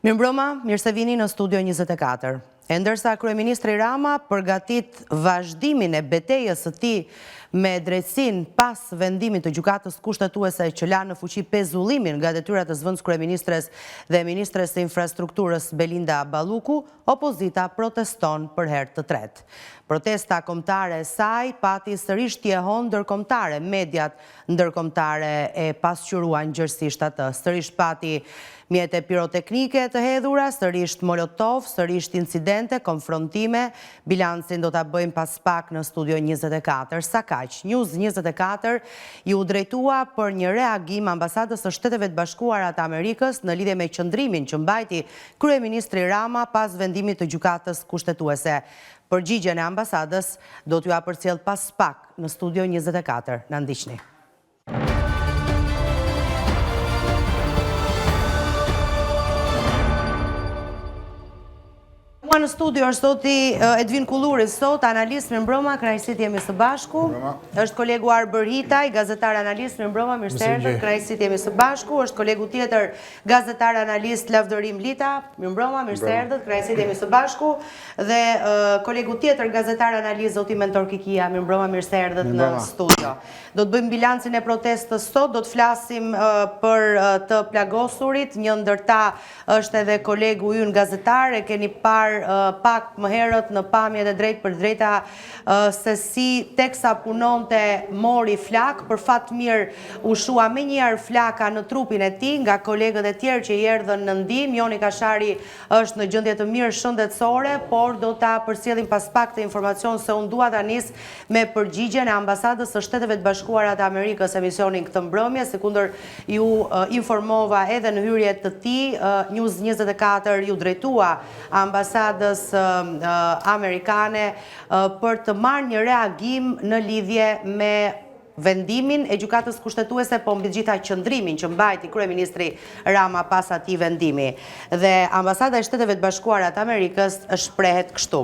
Mirëmbrëma, mirë se vini në Studio 24. E ndërsa Kryeministri Rama përgatit vazhdimin e betejës së tij me drejtësinë pas vendimit të gjykatës kushtetuese që la në fuqi pezullimin nga detyrat e zëvendës kryeministres dhe ministres së infrastrukturës Belinda Balluku, opozita proteston për herë të tretë. Protesta kombëtare e saj pati sërish tjehon ndërkombëtare, mediat ndërkombëtare e pasqyruan gjërësisht atë. Sërish pati mjete piroteknike të hedhura, sërish molotov, sërish incidente, konfrontime. Bilancin do ta bëjmë pas pak në Studio 24. Sa kaq, News 24 ju drejtua për një reagim ambasadës së Shteteve të Bashkuara të Amerikës në lidhje me qëndrimin që mbajti Kryeministri Rama pas vendimit të gjykatës kushtetuese. Përgjigjen e ambasadës do t'ju përcjell pas pak në Studio 24. Na ndiqni. Në studio është zoti Edvin Kulluri, sot analist, mirëmbrëma, kënaqësi jemi së bashku. Është kolegu Arber Hitaj, gazetar analist, mirëmbrëma, mirë se erdhët, kënaqësi jemi së bashku. Është kolegu tjetër, gazetar analist Lavdorim Lita, mirëmbrëma, mirë se erdhët, kënaqësi jemi së bashku. Dhe kolegu tjetër, gazetar analist zoti Mentor Kikia, mirëmbrëma, mirë se erdhët në studio. Do të bëjmë bilancin e protestës sot, do të flasim për të plagosurit, një ndër ta është edhe kolegu ynë gazetar, e keni parë pak më herët në pamjet e drejt për drejta se si teksa punonte mori flak, për fat mirë u shua me njerë flaka në trupin e tij nga kolegët e tjerë që i erdhën në ndihmë. Joni Kashari është në gjendje të mirë shëndetësore, por do ta përcjellim pas pak të informacion se unë dua ta nis me përgjigjen e ambasadës së Shteteve të Bashkuara të Amerikës emisionin këtë mbrëmje, sekundër ju informova edhe në hyrje të tij, News 24 ju drejtua ambasadës amerikane për të marrë një reagim në lidhje me vendimin e gjykatës kushtetuese, po mbi gjitha qëndrimin që mbajti kryeministri Rama pas atij vendimi. Dhe ambasada e Shteteve të Bashkuara të Amerikës shprehet kështu: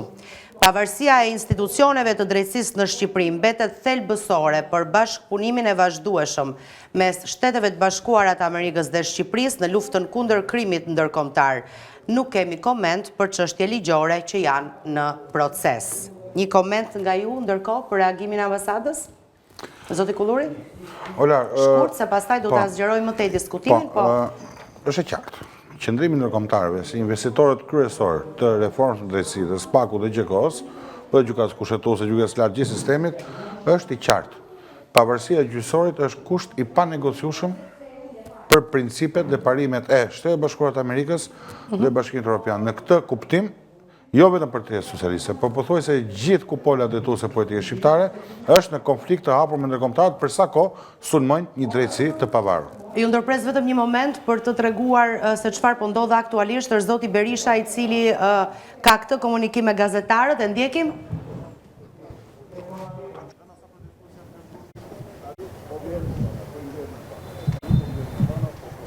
pavarësia e institucioneve të drejtësisë në Shqipëri mbetet thelbësore për bashkëpunimin e vazhdueshëm mes Shteteve të Bashkuara të Amerikës dhe Shqipërisë në luftën kundër krimit ndërkombëtar. Nuk kemi koment për çështje ligjore që janë në proces. Një koment nga ju ndërkohë për reagimin e ambasadës? Zoti Kulluri? Shkurt, se pastaj do ta zgjeroj më tej diskutimin, po. Është e qartë. Qëndrimi ndërkombëtarëve si investitorët kryesor të reformës në drejtësi dhe SPAK-u dhe GJK-s, për gjykatës kushtetuese, gjykatës lartë gjithë sistemit, është i qartë. Pavarësia e gjyqësorit është kusht i panegociueshëm për principet dhe parimet e Shtetit Bashkuar të Amerikës dhe Bashkimit Evropian. Në këtë kuptim, jo vetëm Partia Socialiste, por pothuajse gjithë kupola drejtuese politike shqiptare është në konflikt të hapur me ndërkombëtarët për sa kohë sulmojnë një drejtësi të pavarur. Ju ndërpres vetëm një moment për të treguar se çfarë po ndodh aktualisht, është zoti Berisha i cili ka këtë komunikim me gazetarët, e ndjekim.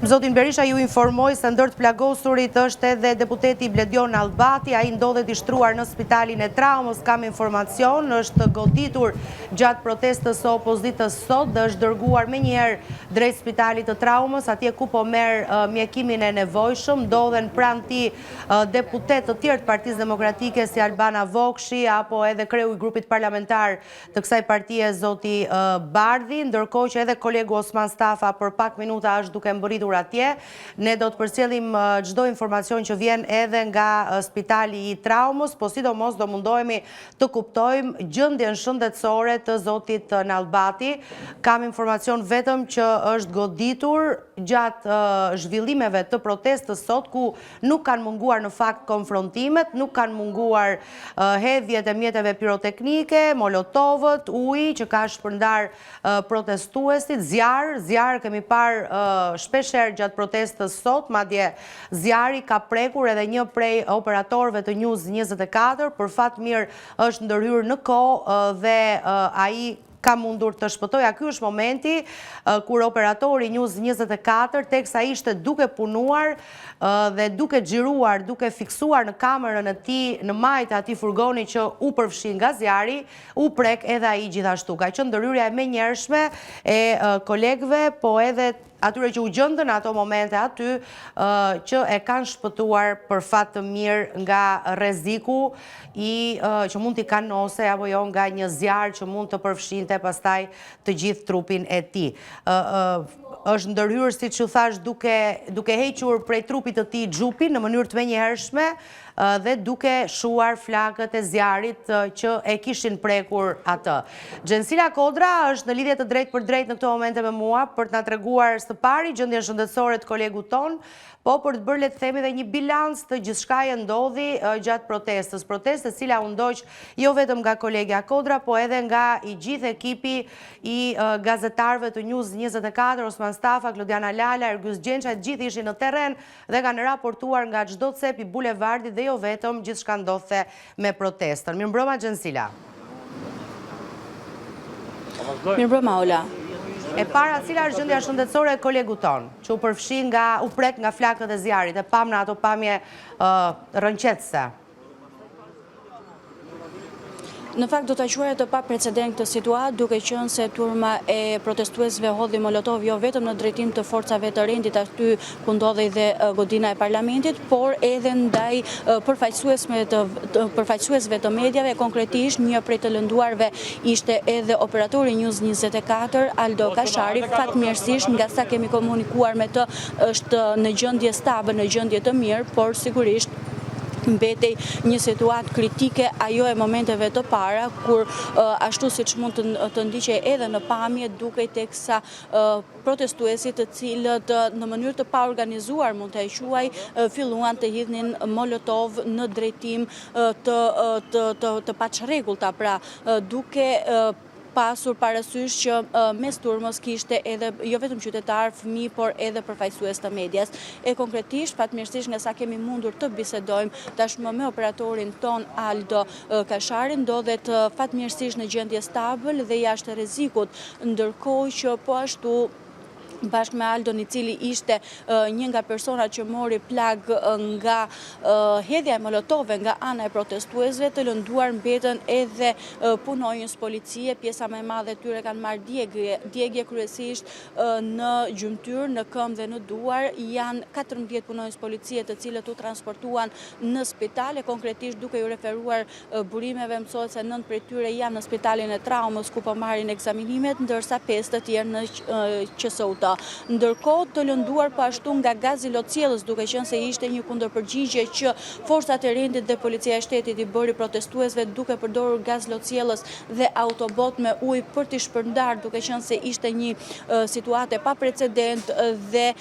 Zotin Berisha ju informoj se ndër të plagosurit është edhe deputeti Bledion Allbati, ai ndodhet i shtruar në spitalin e traumës, kam informacion, është goditur gjatë protestës së opozitës sot dhe është dërguar menjëherë drejt spitalit të traumës, atje ku po merr mjekimin e nevojshëm. Ndodhen pranë tij deputet të tjerë të Partisë Demokratike si Albana Vokshi apo edhe kreu i grupit parlamentar të kësaj partie zoti Bardhi, ndërkohë që edhe kolegu Osman Stafa për pak minuta është duke mbërritur atje. Ne do të përcjellim çdo informacion që vjen edhe nga spitali i traumës, po sidomos do mundohemi të kuptojmë gjendjen shëndetësore të zotit Nallbati. Kam informacion vetëm që është goditur gjatë zhvillimeve të protestës sot, ku nuk kanë munguar në fakt konfrontimet, nuk kanë munguar hedhjet e mjeteve piroteknike, molotovët, uji që ka shpërndar protestuesit, zjarr kemi parë shpesh gjatë protestës sot, madje zjarri ka prekur edhe një prej operatorëve të News 24, për fat mirë është ndërhyrë në kohë dhe ai ka mundur të shpëtoja. Ky është momenti kur operatori News 24 teksa ishte duke punuar dhe duke xhiruar, duke fiksuar në kamerën e tij në majt e atij furgoni që u përfshi nga zjarri, u prek edhe ai gjithashtu. Ka qenë ndërhyrja e menjëhershme e kolegëve, po edhe atyre që u gjëndën ato momente aty, që e kanë shpëtuar për fat të mirë nga rreziku që mund t'i kanose apo jo nga një zjarr që mund të përfshinte pastaj të gjithë trupin e tij. Është ndërhyrë, siç u thash, duke hequr prej trupit të tij xhupin në mënyrë të menjëhershme dhe duke shuar flakët e zjarrit që e kishin prekur atë. Xhensila Kodra është në lidhje të drejtë për drejtë në këto momente me mua për të na treguar së pari gjendjen shëndetësore të kolegut ton, po për të bërë, le të themi, dhe një bilans të gjithçkaje ndodhi gjatë protestës. Protestë e cila u ndoq jo vetëm nga kolegja Kodra, po edhe nga i gjithë ekipi i gazetarëve të News 24, Osman Stafa, Klodiana Lala, Ergjus Gjença, gjithë ishin në terren dhe kanë raportuar nga çdo cep i bulevardit dhe jo vetëm gjithçka ndodhte me protestën. Mirëmbrëma Xhensila. Mirëmbrëma Ola. E para, cila është gjendja shëndetësore e kolegut ton, që u prek nga flakët e zjarrit, e pam në ato pamje rënqetëse? Në fakt do të quajë të pa precedent këtë situatë, duke qenë se turma e protestuesve hodhi molotov jo vetëm në drejtim të forcave të rendit aty ku ndodhej dhe godina e parlamentit, por edhe ndaj përfaqësuesve të mediave. Konkretisht një prej të lënduarve ishte edhe operatori News 24 Aldo Kashari. Fatmirësisht, nga sa kemi komunikuar me të, është në gjendje stabël, në gjendje të mirë, por sigurisht mbetej një situatë kritike ajo e momenteve të para, kur ashtu siç mund të ndiqej edhe në pamje, dukej teksa protestuesit, të cilët në mënyrë të paorganizuar, mund të e quaj, filluan të hidhnin molotov në drejtim të paqarregullta, pra duke pasur parasysh që mes turmës kishte edhe jo vetëm qytetar, fëmijë, por edhe përfaqësues të medias. E konkretisht, fatmirësisht, nga sa kemi mundur të bisedojmë tashmë me operatorin ton Aldo Kashari, ndodhet fatmirësisht në gjendje stabël dhe jashtë rrezikut, ndërkohë që po ashtu bashkë me Aldon, i cili ishte një nga personat që mori plag nga hedhja e molotove nga ana e protestuesve, të lënduar mbetën edhe punonjës policie. Pjesa më e madhe tyre kanë marrë djegje kryesisht në gjymtyr, në këmbë dhe në duar. Janë 14 punonjës policie të cilët u transportuan në spitale, konkretisht duke ju referuar burimeve mësohet se 9 prej tyre janë në spitalin e traumës ku po marrin ekzaminimet, ndërsa 5 të tjerë në QSU-t. Ndërkohë të lënduar po ashtu nga gazi lotësielës, duke qenë se ishte një kundërpërgjigje që forcat e rendit dhe policia e shtetit i bëri protestuesve duke përdorur gaz lotësielës dhe autobot me ujë për t'i shpërndar, duke qenë se ishte një situatë pa precedent dhe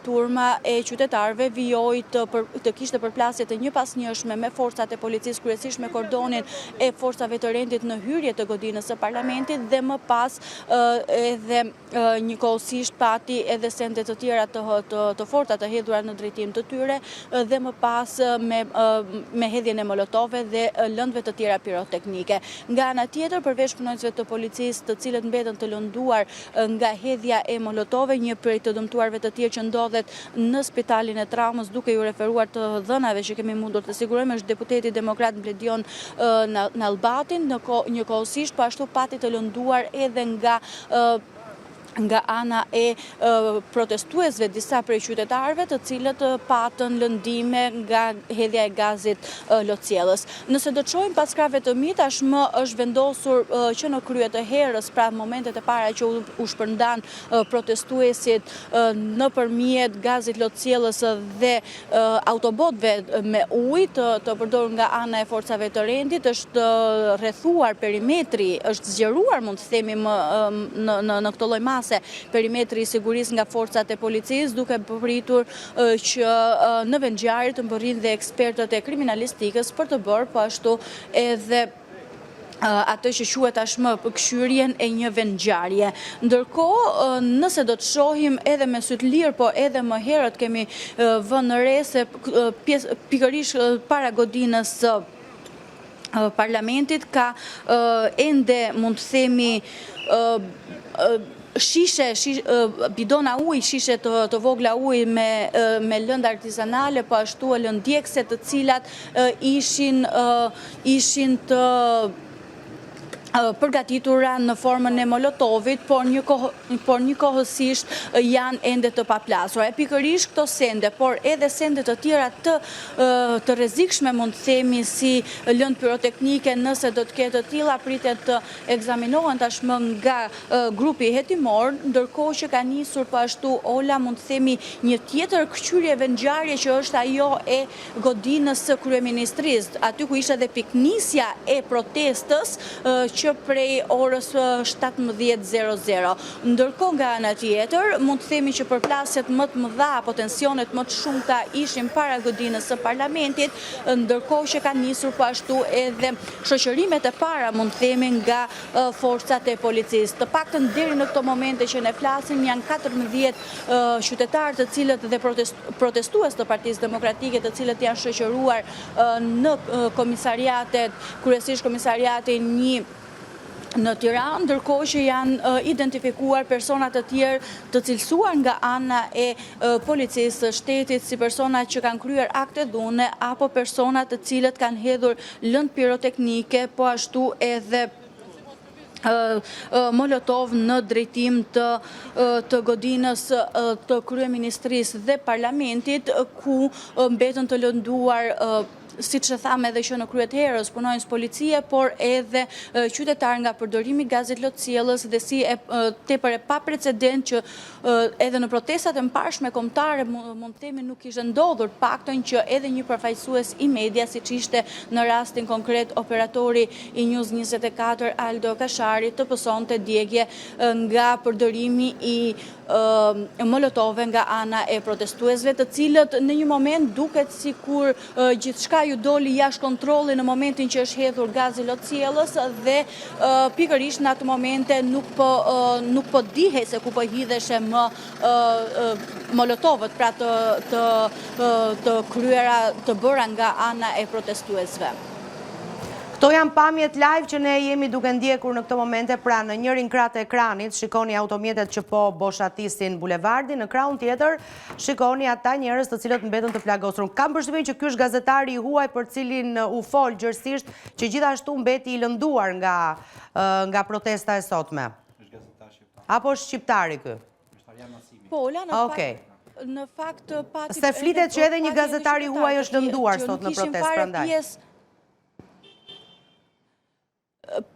turma e qytetarëve vijoi të kishte përplasje të njëpasnjëshme me forcat e policisë, kryesisht me kordonin e forcave të rendit në hyrje të godinës së parlamentit dhe më pas edhe njëkohësisht pati edhe sende të tjera të forta të hedhura në drejtim të tyre dhe më pas me hedhjen e molotove dhe lëndëve të tjera piroteknike. Nga ana tjetër, përveç punonjësve të policisë, të cilët mbetën të lënduar nga hedhja e molotove, një prej të dëmtuarve të tjerë që ndodhet në spitalin e traumës, duke ju referuar të dhënave që kemi mundur të sigurojmë, është deputeti demokrat Bledion Nallbatin, njëkohësisht po ashtu pati të lënduar edhe nga ana e protestuesve disa prej qytetarëve, të cilët patën lëndime nga hedhja e gazit lotësielës. Nëse do të shohim pas krave të mi, tashmë është vendosur që në krye të herës, pra momentet e para që u shpërndan protestuesit nëpërmjet gazit lotësielës dhe autobotëve me ujë të përdorur nga ana e forcave të rendit, është rrethuar perimetri, është zgjeruar, mund të themi, në këtë lloj mase perimetri i sigurisë nga forcat e policisë, duke pritur që në vend ngjarje të mbërrin dhe ekspertët e kriminalistikës për të bërë po ashtu edhe atë që quhet tashmë këshyrjen e një vendngjarje. Ndërkohë, nëse do të shohim edhe me sy të lirë, po edhe më herët kemi vënë re se pikërisht para godinës parlamentit ka ende, mund të themi, bidona uj, shishe të vogla uj me lëndë artizanale, po ashtu lëndjekse të cilat ishin të përgatitura në formën e molotovit, por njëkohësisht janë ende të paplasura. E pikërisht këto sende, por edhe sende të tjera të rrezikshme mund të themi si lëndë piroteknike, nëse do të ketë të tilla pritet të ekzaminohen tashmë nga grupi hetimor, ndërkohë që ka nisur po ashtu Ola mund të themi një tjetër këqyrje vendngjarje që është ajo e godinës së kryeministrisë, aty ku ishte edhe piknisja e protestës që prej orës 17:00. Ndërkohë nga ana tjetër, mund të themi që përplasjet më të mëdha apo tensionet më të shumta ishin para godinës së parlamentit, ndërkohë që kanë nisur po ashtu edhe shoqërimet e para mund të themi nga forcat e policisë. Të paktën deri në këto momente që ne flasim janë 14 qytetarë të cilët dhe protestues të Partisë Demokratike të cilët janë shoqëruar në komisariatet, kryesisht komisariati 1 në Tiranë, ndërkohë që janë identifikuar persona të tjerë të cilësuar nga ana e policisë së shtetit si persona që kanë kryer akte dhune apo persona të cilët kanë hedhur lëndë piroteknike, po ashtu edhe molotov në drejtim të godinës të kryeministrisë dhe parlamentit, ku mbetën të lënduar siç e thamë edhe që në kryet herës punojnë policie, por edhe qytetarë nga përdorimi i gazit lotësiellës dhe si tepër e paprecedent që edhe në protestat e mparshme kombëtare mund të themi nuk kishte ndodhur, paktën që edhe një përfaqësues i media siç ishte në rastin konkret operatori i News 24 Aldo Kashari të pësonte djegje nga përdorimi i molotove nga ana e protestuesve, të cilët në një moment duket sikur gjithçka ju doli jashtë kontrolli në momentin që është hedhur gazi lotësiellës dhe pikërisht në atë momente nuk po dihej se ku po hidheshe më molotovët, pra të kryera të bëra nga ana e protestuesve. Këto janë pamjet live që ne jemi duke ndjekur në këto momente, pra në njërin krah të ekranit shikoni automjetet që po boshatisin bulevardin, në krahun tjetër shikoni ata njerëz të cilët mbetën të plagosur. Kam përshtypjen që ky është gazetari i huaj për cilin u fol gjërësisht, që gjithashtu mbeti i lënduar nga protesta e sotme. Apo është shqiptari ky? Po, Ola, në fakt pati se flitet që edhe një gazetar i huaj është lënduar sot në protestë prandaj.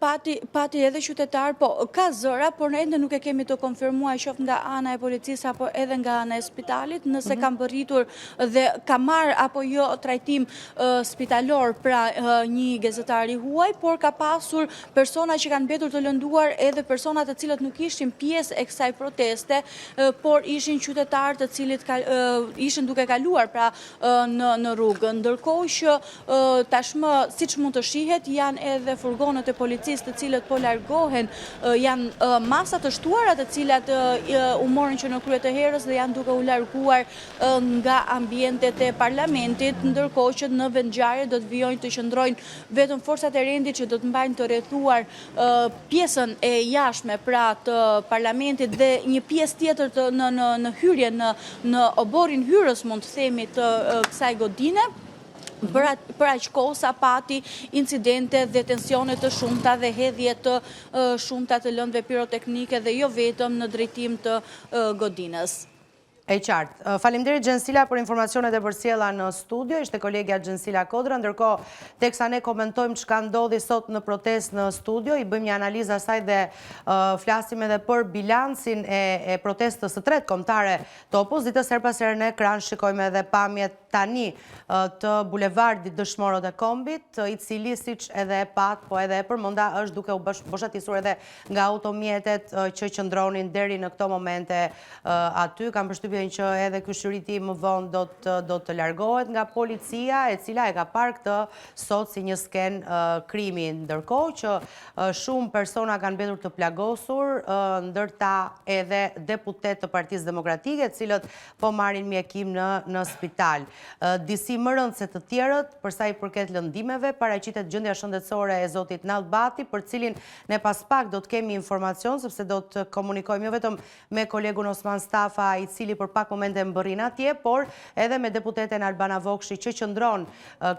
Pati edhe qytetar, po ka zëra, por ende nuk e kemi të konfirmuar qoftë nga ana e policisë apo edhe nga ana e spitalit, nëse kam bërritur dhe ka marrë apo jo trajtim spitalor pra një gazetar i huaj, por ka pasur persona që kanë mbetur të lënduar edhe persona të cilët nuk ishin pjesë e kësaj proteste, por ishin qytetarë të cilët ishin duke kaluar pra në rrugë. Ndërkohë që tashmë siç mund të shihet janë edhe furgonët e policisë të cilët po largohen, janë masa të shtuara të cilat u morën që në krye të herës dhe janë duke u larguar nga ambientet e parlamentit, ndërkohë që në vendngjarje do të vijojnë të qëndrojnë vetëm forcat e rendit që do të mbajnë të rrethuar pjesën e jashtme pra të parlamentit dhe një pjesë tjetër në hyrje në oborin hyrës mund të themi të kësaj godine. Për aq kohë sa pati incidente dhe tensione të shumta dhe hedhje të shumta të lëndëve piroteknike dhe jo vetëm në drejtim të godinës. E qartë. Faleminderit Gjensila për informacionet e përcjella në studio, ishte kolegja Gjensila Kodra, ndërkohë teksa ne komentojmë çka ndodhi sot në protestë në studio, i bëjmë një analizë asaj dhe flasim edhe për bilancin e protestës së tretë kombëtare të opozitës, her pas here në ekran shikojmë edhe pamjet tani të bulevardit Dëshmorët e Kombit, i cili siç edhe e pat, po edhe e përmenda është duke u boshatisur edhe nga automjetet që qëndronin deri në këto momente aty. Kam përshtypjen që edhe ky shëriti më vonë do të largohet nga policia, e cila e ka parë këtë sot si një sken krimi, ndërkohë që shumë persona kanë mbetur të plagosur, ndërta edhe deputet të Partisë Demokratike, të cilët po marrin mjekim në spital. Disi më rëndëse të tjerët, përsa i përket lëndimeve, paraqitet gjendja shëndetësore e zotit Nallbati, për cilin ne pas pak do të kemi informacion, sepse do të komunikojmë jo vetëm me kolegun Osman Stafa, i cili për për pak momente më bërin atje, por edhe me deputeten Albana Vokshi që qëndron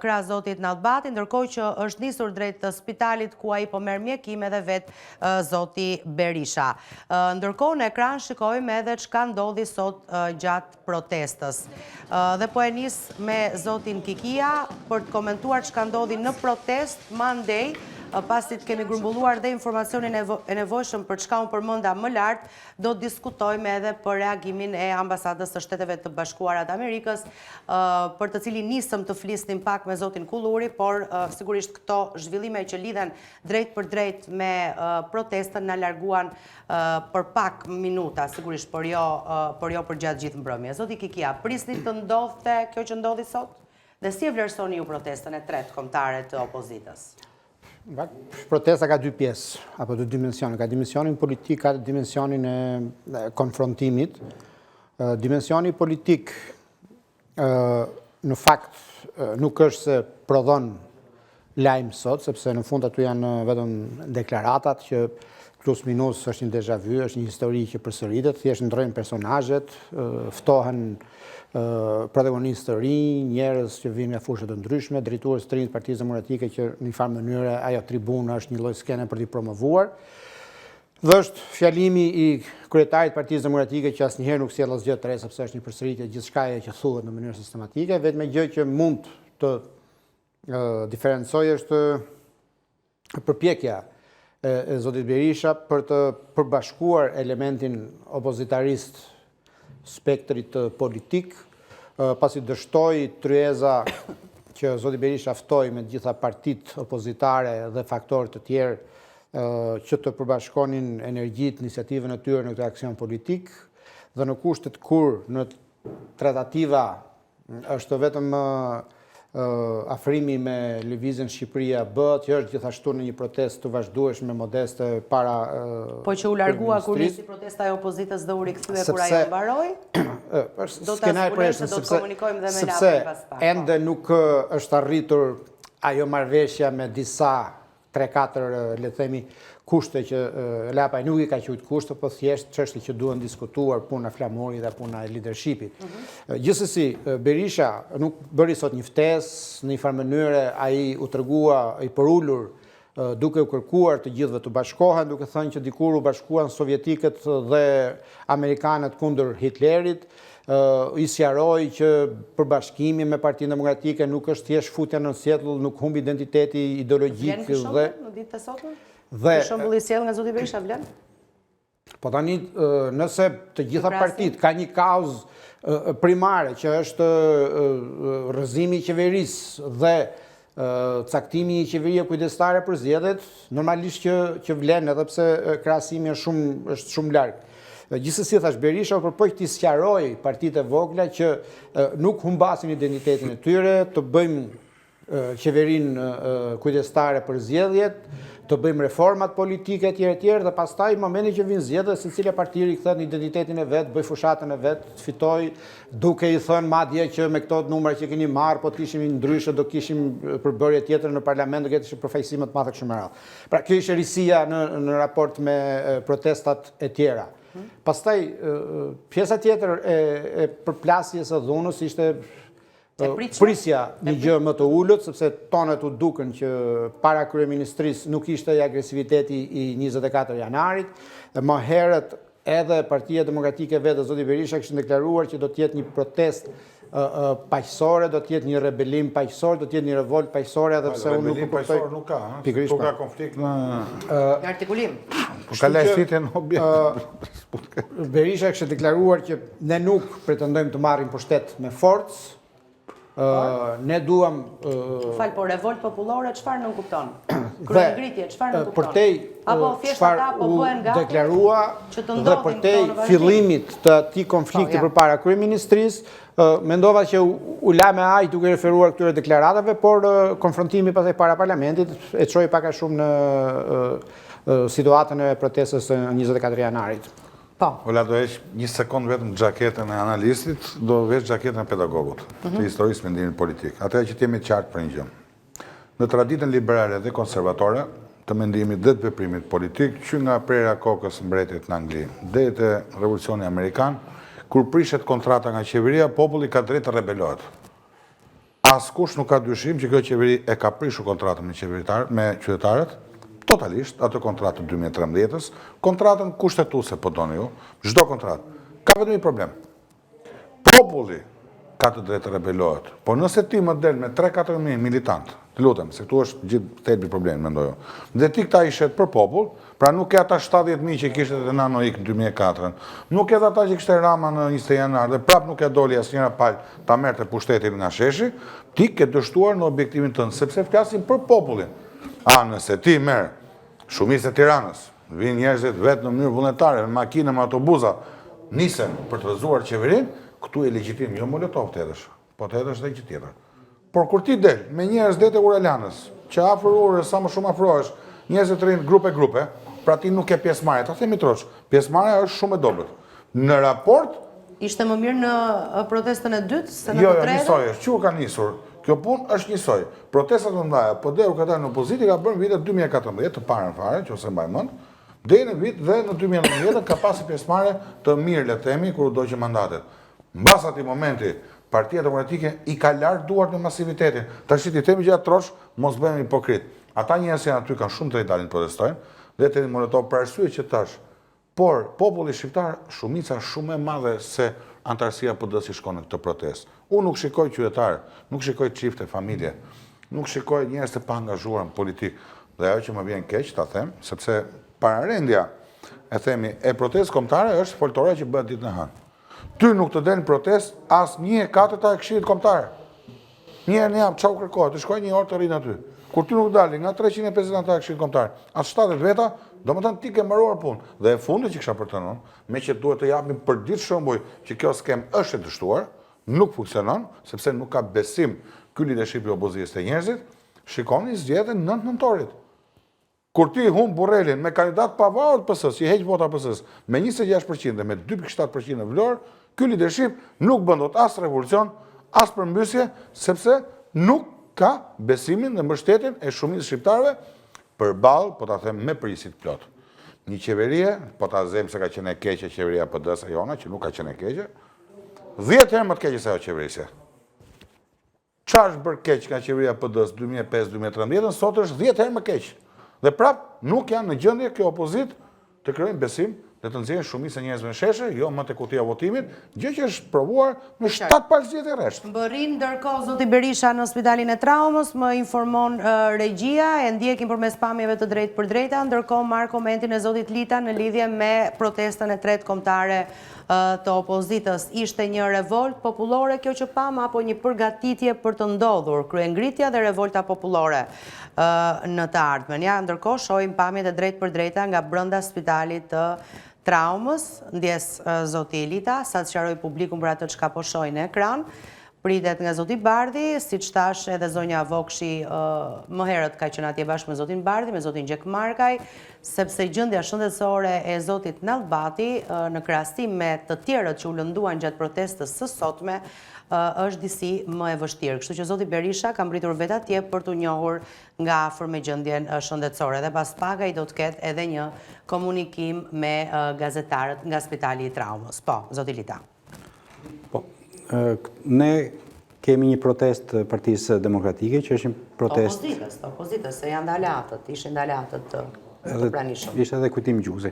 krah zotit Nallbati, ndërkohë që është nisur drejt spitalit ku ai po merr mjekim edhe vetë zoti Berisha. Ndërkohë në ekran shikojmë edhe çka ndodhi sot gjatë protestës. Dhe po e nis me zotin Kikia për të komentuar çka ndodhi në protest mandej, pasi të kemi grumbulluar dhe informacionin e nevojshëm për çka unë përmenda më lart, do të diskutojmë edhe për reagimin e ambasadës së Shteteve të Bashkuara të Amerikës, për të cilin nisëm të flisnim pak me zotin Kulluri, por sigurisht këto zhvillime që lidhen drejt për drejt me protestën na larguan për pak minuta, sigurisht, por jo për gjatë gjithë mbrëmjes. Zoti Kikia, prisni të ndodhte kjo që ndodhi sot? Dhe si e vlerësoni ju protestën e tretë kombëtare të opozitës? Protesta ka dy pjesë, apo dy dimensione. Ka dimensionin politik, ka dimensionin e konfrontimit. Dimensioni politik, në fakt, nuk është se prodhon lajmë sot, sepse në fund aty janë vetëm deklaratat që plus minus është një déjà vu, është një histori që përsëritet, thjesht ndrojnë personazhet, ftohen protagonistë të rinj, njerëz që vinë nga fushë të ndryshme, drejtues të rinj të Partisë Demokratike që në një farë mënyrë ajo tribuna është një lloj skene për t'i promovuar. Dhe është fjalimi i kryetarit të Partisë Demokratike që asnjëherë nuk sjell asgjë të re, sepse është një përsëritje gjithçkaje që thuhet në mënyrë sistematike, vetëm gjë që mund të diferencojë është përpjekja e zotit Berisha për të përbashkuar elementin opozitarist spektrit politik, pasi dështoi tryeza që zoti Berisha ftoi me gjitha partitë opozitare dhe faktorë të tjerë që të përbashkonin energjitë, iniciativën e tyre në këtë aksion politik, dhe në kushtet kur në tratativa është vetëm afrimi me lëvizjen Shqipëria bëhet, që është gjithashtu në një protestë të vazhdueshme modeste para po që u largua kur nisi protesta e opozitës dhe u rikthye kur ajo mbaroi? Do ta zbulojmë, do të komunikojmë dhe me lapin pas pak. Ende nuk është arritur ajo marrëveshja me disa 3-4 le të themi kushte që Lapa nuk i ka qujtë kushte, po thjesht çështje që duhen diskutuar puna flamuri dhe puna e leadershipit. Gjithsesi, Berisha nuk bëri sot një ftesë, në një farë mënyrë ai u tregua i përulur duke u kërkuar të gjithëve të bashkohen, duke thënë që dikur u bashkuan sovjetikët dhe amerikanët kundër Hitlerit, i sqaroi që përbashkimi me Partinë Demokratike nuk është thjesht futja në sjellull, nuk humbi identiteti ideologjik dhe në ditët e sotme? Për shembull i sjell nga zoti Berisha vlen? Po tani, nëse të gjitha partitë ka një kauzë primare që është rrëzimi i qeverisë dhe caktimi i qeverisë kujdestare për zgjedhjet, normalisht që vlen, edhe pse krahasimi është shumë larg. Gjithsesi, thash, Berisha u përpoq t'i sqarojë partitë e vogla që nuk humbasin identitetin e tyre, të bëjmë qeverinë kujdestare për zgjedhjet, të bëjmë reformat politike etj, dhe pastaj momentin që vinë zgjedhjet, secila parti rikthehet në identitetin e vet, bëj fushatën e vet, fitoj, duke i thënë madje që me këto numra që keni marrë, po të kishim ndryshe, do kishim përbërje tjetër në parlament, do kishim përfaqësime të mëdha kështu me radhë. Pra kjo ishte risia në raport me protestat e tjera. Pastaj pjesa tjetër e përplasjes së dhunës ishte prisja një gjë më të ullët, sepse tonet u duken që para kryeministrisë nuk ishte agresiviteti i 24 janarit, dhe më herët edhe Partia Demokratike vetë, zoti Berisha, kishte deklaruar që do të jetë një protestë paqësore, do të jetë një rebelim paqësor, do të jetë një revolt paqësore, edhe pse unë nuk kuptoj. Rebelim paqësor nuk ka, po ka konflikt në artikulim. Po ka lajësitje në objekt. Berisha kishte deklaruar që ne nuk pretendojmë të marrim pushtet me forcë. Ne duam... Falë, po revolt popullore, qëfar nuk kupton? Kryengritje, qëfar nuk kupton? Përtej qëfar u deklarua dhe përtej fillimit të ati konflikti përpara kryeministrisë, mendova që u la me aq duke referuar këtyre deklaratave, por konfrontimi pastaj para parlamentit e çoi pak a shumë në situatën e protestës së 24 janarit. Ola, do vesh një sekund vetëm xhaketën e analistit, do vesh xhaketën e pedagogut, të historisë mendimit politik. Atëherë që t'jemi qartë për një gjë. Në traditën liberale dhe konservatore të mendimit dhe të veprimit politik, që nga prera kokës mbretërit në Angli, dhe të revolucioni amerikan, kur prishet kontrata nga qeveria, populli ka drejt të rebelohet. Askush nuk ka dyshim që kjo qeveri e ka prishur kontratën me qytetarët, totalisht, atë kontratë të 2013-ës, kontratën kushtetuese po doni ju, çdo kontratë. Ka vetëm një problem. Populli ka të drejtë të rebelohet, por nëse ti më del me 3-4 militantë, të lutem, se këtu është gjithë thelbi problemi, mendoj unë. Dhe ti këta i shet për popull, pra nuk e ata 70.000 që kishte të nano ik në 2004, nuk e ata që kishte Rama në 20 janar, dhe prap nuk e doli asnjëra palë ta merrte pushtetin nga sheshi, ti ke dështuar në objektivin tënd, sepse flasim për popullin. Nëse ti merr shumicën e Tiranës, vinë njerëzit vetë në mënyrë vullnetare, me makina, me autobuza, nisen për të rëzuar qeverinë, këtu e legjitim, jo Molotov të edhësh, po të edhësh dhe që tjetër. Por kur ti del me njerëz dete Uralanës, që afër orës sa më shumë afrohesh, njerëz të rinë grupe, pra ti nuk ke pjesëmarrje, ta themi trosh, pjesëmarrja është shumë e dobët. Në raport... Ishte më mirë në protestën e dytë, se në të tretë? Jo, njësoj, që ka njësur. Kjo punë është njësoj. Protestat të ndaja, po dhe u këta në opozitë ka bërë në vitet 2014, të parën fare, që ose mbaj mënd, dhe në vit dhe në 2019 ka pasi pjesëmarrje të mirë, le themi, kur u doqë mandatet. Mbas atij momenti, Partia Demokratike i ka lartë duart në masivitetin. Tash ti themi gjatë trosh, mos bëhemi hipokrit. Ata njerëz që aty kanë shumë drejt dalin protestojnë, dhe të Molotov për arsye që tash. Por populli shqiptar shumica shumë e madhe se antarësia PD-s që shkon në këtë protestë. Unë nuk shikoj qytetar, nuk shikoj çifte, familje, nuk shikoj njerëz të paangazhuar në politikë. Dhe ajo që më vjen keq ta them, sepse pararendja e themi e protestës kombëtare është foltorja që bëhet ditën e hënë. Ty nuk të del në protest as 1/4 e Këshillit Kombëtar. Një herë në javë çau kërkohet, të shkoj një orë të rinë aty. Kur ty nuk dali nga 350 ata e Këshillit Kombëtar, as 70 veta, domethënë ti ke mbaruar punë. Dhe e fundit që kisha për të thënë, me që duhet të japim përditshëm shembull që kjo skem është e dështuar, nuk funksionon, sepse nuk ka besim ky leadership i opozitës të njerëzit, shikoni zgjedhjen 9 nëntorit. Kur ti humb Borrellin me kandidat pavarur të PS-s, që heq vota PS-s, me 26% dhe me 2.7% vlorë, ky leadership nuk bën dot as revolucion, as përmbysje, sepse nuk ka besimin dhe mbështetjen e shumicës shqiptarëve përballë, po ta them me prisit plot. Një qeverie, po ta them se ka qenë e keqe qeveria PD-s jona, që nuk ka qenë e keqe, 10 herë më të keqe se ajo qeverisje. Çfarë është bërë keq nga qeveria PD-s 2005-2013, sot është 10 herë më keq. Dhe prap nuk janë në gjendje kjo opozit të krijojnë besim dhe të nxjerrin shumicën e njerëzve në sheshe, jo më te kutia votimit, gjë që është provuar në 7 palëzjet e rresht. Mbërrin ndërkohë zoti Berisha në spitalin e traumës, më informon regjia, e ndjekim përmes pamjeve të drejtë për drejta, ndërkohë marr komentin e zotit Lita në lidhje me protestën e tretë kombëtare të opozitës. Ishte një revolt popullore kjo që pam, apo një përgatitje për të ndodhur, kryengritja dhe revolta popullore në të ardhmen. Ja, ndërkohë shohim pamjet e drejtë për drejta nga brenda spitalit të traumës, ndjes zoti Lita, sa të sqaroj publikun për atë çka po shohin në ekran. Pritet nga zoti Bardhi, siç thash edhe zonja Vokshi më herët ka qenë atje bashkë me zotin Bardhi, me zotin Gjek Markaj, sepse gjendja shëndetësore e zotit Nallbati në krahasim me të tjerët që u lënduan gjatë protestës së sotme është disi më e vështirë. Kështu që zoti Berisha ka mbritur vetë atje për t'u njohur nga afër me gjendjen shëndetësore dhe pas pak ai do të ketë edhe një komunikim me gazetarët nga Spitali i Traumës. Po, zoti Lita. Po. Ne kemi një protest Partisë Demokratike, që është një protest... Opozitës, se janë ndalatët, ishin ndalatët të pranishëm. Ishte edhe kujtim gjyqësi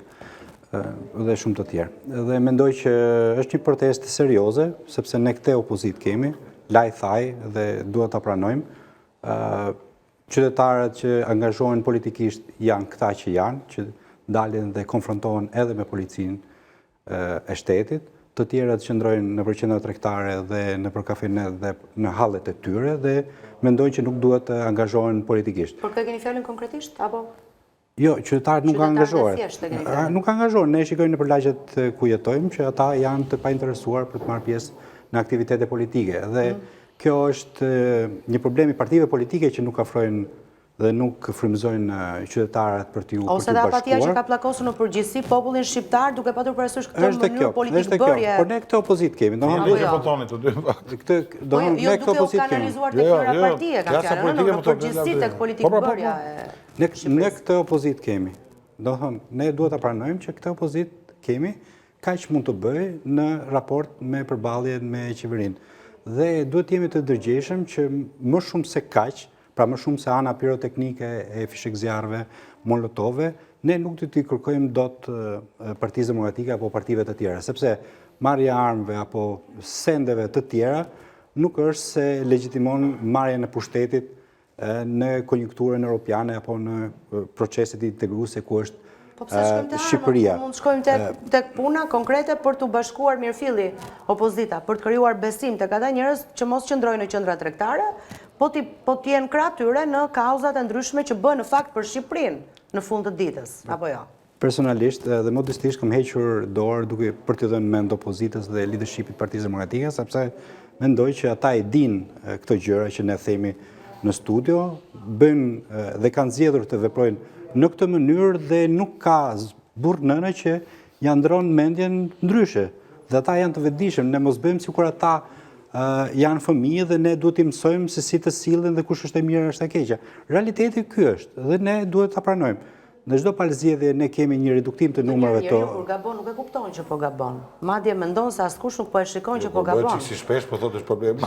dhe shumë të tjerë. Dhe mendoj që është një protest serioze, sepse ne këte opozit kemi, laj thaj dhe duhet ta pranojmë. Qytetarët që angazhohen politikisht janë këta që janë, që dalin dhe konfrontohen edhe me policinë e shtetit, të tjerët që ndrojnë në qendra tregtare dhe në kafenet dhe në hallet e tyre dhe mendojnë që nuk duhet të angazhohen politikisht. Por kë keni fjalën konkretisht apo? Jo, qytetarët nuk angazhohen. Nuk angazhohen, ne shikojmë në lagjet ku jetojmë që ata janë të painteresuar për të marrë pjesë në aktivitete politike dhe kjo është një problem i partive politike që nuk afrojnë dhe nuk frymëzojnë qytetarët për t'u bashkuar. Ose dhe apatia që ka plakosur në përgjithësi popullin shqiptar duke patur parasysh këtë mënyrë politikë bërje. Por ne këtë opozit kemi. Jo duke u kanalizuar tek njëra partie ka fjalën, në përgjithësi tek politikë bërja. Ne këtë opozit kemi. Do thonë, ne duhet ta pranojmë që këtë opozit kemi, kaq mund të bëj në raport me përballjen me qeverinë. Dhe duhet jemi të dërgjeshëm që më shumë se kaq, pra më shumë se ana piroteknike e fishek zjarreve, molotove, ne nuk do t'i kërkojmë dot Partisë Demokratike apo partive të tjera, sepse marrja e armëve apo sendeve të tjera nuk është se legjitimon marrjen e pushtetit në konjunkturën europiane apo në proceset integruese ku është Shqipëria. Mund të shkojmë tek puna konkrete për të bashkuar mirëfilli opozita, për të krijuar besim tek ata njerëz që mos qëndrojnë në qendra tregtare, po të jenë krah tyre në kauzat e ndryshme që bën në fakt për Shqipërinë në fund të ditës, apo jo? Personalisht dhe modestisht kam hequr dorë duke për të dhënë mend opozitës dhe leadershipit Partisë Demokratike, sepse mendoj që ata e dinë këto gjëra që ne themi në studio, bëjnë dhe kanë zgjedhur të veprojnë në këtë mënyrë dhe nuk ka burr nëna që ja ndron mendjen ndryshe. Dhe ata janë të vetëdijshëm, ne mos bëjmë sikur ata janë fëmijë dhe ne duhet t'i mësojmë se si të sillen dhe kush është e mirë është e keqja. Realiteti ky është dhe ne duhet ta pranojmë. Në çdo palëzjedhje ne kemi një reduktim të numrave të. Kur gabon nuk e kupton që po gabon. Madje mendon se askush nuk po e shikon që po gabon. Si shpesh po thotë është problem.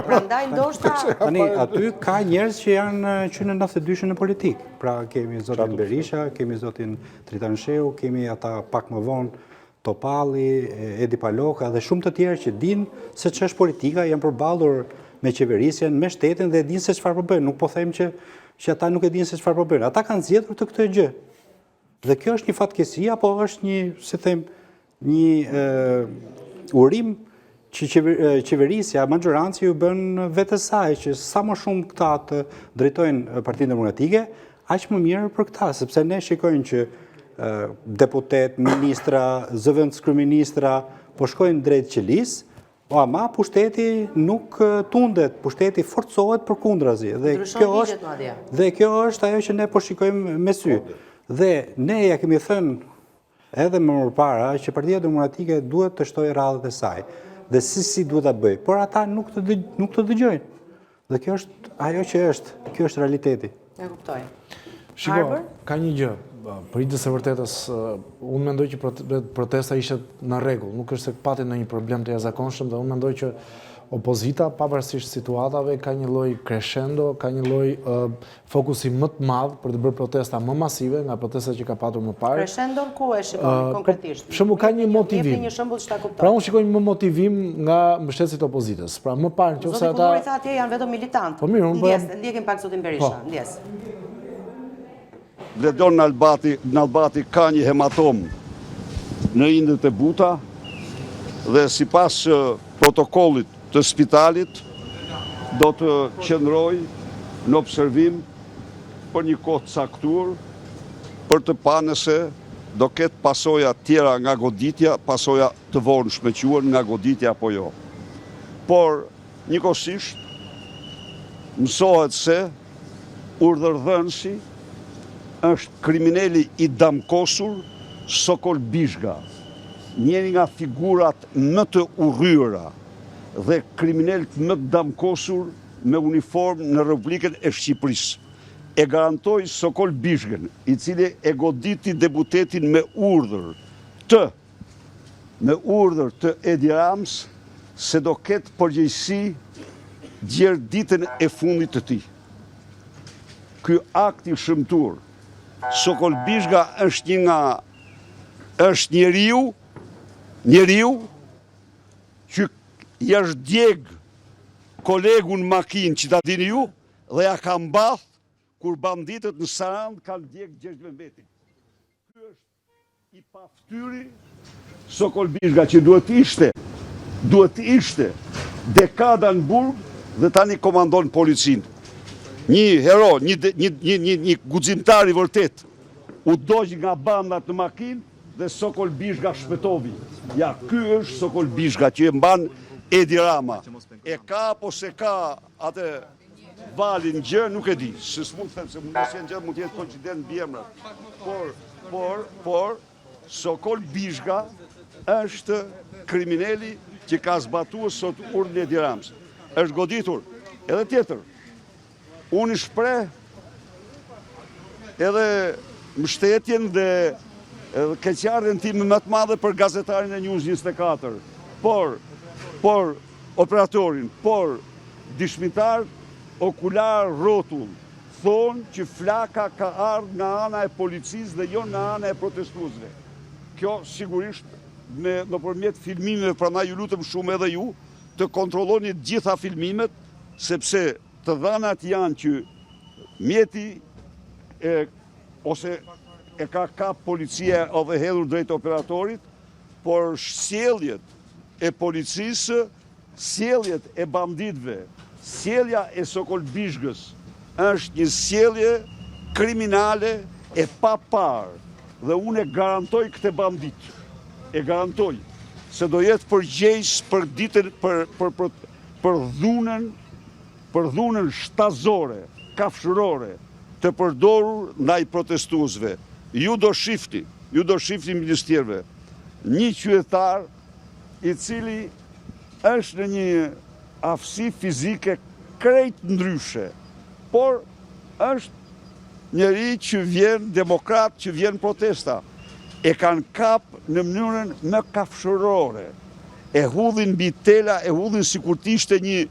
Prandaj ndoshta tani aty ka njerëz që janë qenë në 92-shën në politik. Pra kemi zotin Berisha, kemi zotin Tritan Sheu, kemi ata pak më vonë Topalli, Edi Paloka dhe shumë të tjerë që dinë se ç'është politika, janë përballur me qeverisjen, me shtetin dhe dinë se çfarë po bëjnë. Nuk po them që ata nuk e dinë se çfarë po bëjnë. Ata kanë zgjedhur të këtë gjë. Dhe kjo është një fatkeqësi apo është një, si them, një urim që qeverisja, majoranci ju bën vetes saj që sa më shumë këta të drejtojnë Partinë Demokratike, aq më mirë për këta, sepse ne shikojmë që deputet, ministra, zëvendëskryeministra po shkojnë drejt qelisë, ama pushteti nuk tundet, pushteti forcohet përkundrazi. Dhe kjo është ajo që ne po shikojmë me sy. Dhe ne ja kemi thënë edhe më përpara që Partia Demokratike duhet të shtojë radhët e saj dhe si duhet ta bëjë, por ata nuk të dëgjojnë. Dhe kjo është ajo që është, kjo është realiteti. E kuptoj. Shiko, ka një gjë. Për itës e vërtetës, unë mendoj që protesta ishte në rregull, nuk është se pati në një problem të jashtëzakonshëm dhe unë mendoj që opozita, pavarësisht situatave, ka një lloj crescendo, ka një lloj fokusi më të madh për të bërë protesta më masive nga protestat që ka patur më parë. Crescendon ku e shikoni konkretisht? Për shembull ka një motivim. Jepni një shembull që ta kuptoj. Pra unë shikoj më motivim nga mbështetësit e opozitës. Pra më parë nëse ata Zoti tha atje janë vetëm militantë. Po mirë, unë ndjekim pak zotin Berisha, ndjes. Bledon Nalbati ka një hematom në indet e buta dhe sipas protokollit të spitalit do të qëndroj në observim për një kohë të caktuar për të parë nëse do ketë pasoja tjera nga goditja, pasoja të vonshme quhen nga goditja apo jo. Por njëkohësisht mësohet se urdhërdhënësi është kriminali i damkosur Sokol Bishga, njëri nga figurat më të urryera dhe kriminalit më të damkosur me uniformë në Republikën e Shqipërisë. E garantoi Sokol Bishgën, i cili e goditi deputetin me urdhër të Edi Rams se do ketë përgjegjësi gjerë ditën e fundit të tij. Ky akt i shëmtuar, Sokol Bishga është njeriu që jashtë djeg kolegun makinë që ta dini ju dhe ja ka mbath kur banditët në Sarand kanë djeg 16 vetin. Ky është i paftyri Sokol Bishga që duhet ishte dekada në burg dhe tani komandon policinë. Një hero, një guximtar i vërtet, u dogj nga bandat në makinë dhe Sokol Bishga shpëtovi. Ja, ky është Sokol Bishga që e mban Edi Rama. E ka apo se ka atë valin gjë, nuk e di. Se s'mund të them se mund të jenë gjë, mund të jetë koincident mbi emrat. Por Sokol Bishga është kriminali që ka zbatuar sot urdhën e Edi Ramës. Është goditur. Edhe tjetër. Unë shpreh edhe mbështetjen dhe keqardhjen time më të madhe për gazetarin e News 24, por operatorin, por dishmitar okular rotull, thonë që flaka ka ardhur nga ana e policisë dhe jo nga ana e protestuesve. Kjo sigurisht nëpërmjet filmimeve, prandaj ju lutem shumë edhe ju të kontrolloni të gjitha filmimet, sepse të dhënat janë që mjeti ose e ka kap policia ose hedhur drejt operatorit, por sjelljet e policisë, sjelljet e banditëve, sjellja e Sokol Bishgës është një sjellje kriminale e paparë dhe unë e garantoj këtë bandit. E garantoj se do jetë përgjegjës për ditën për dhunën shtazore, kafshërore të përdorur ndaj protestuesve. Ju do shifni ministrëve, një qytetar i cili është në një aftësi fizike krejt ndryshe, por është njeri që vjen demokrat, që vjen protesta. E kanë kap në mënyrën më kafshërore. E hudhin mbi tela, e hudhin sikur të ishte një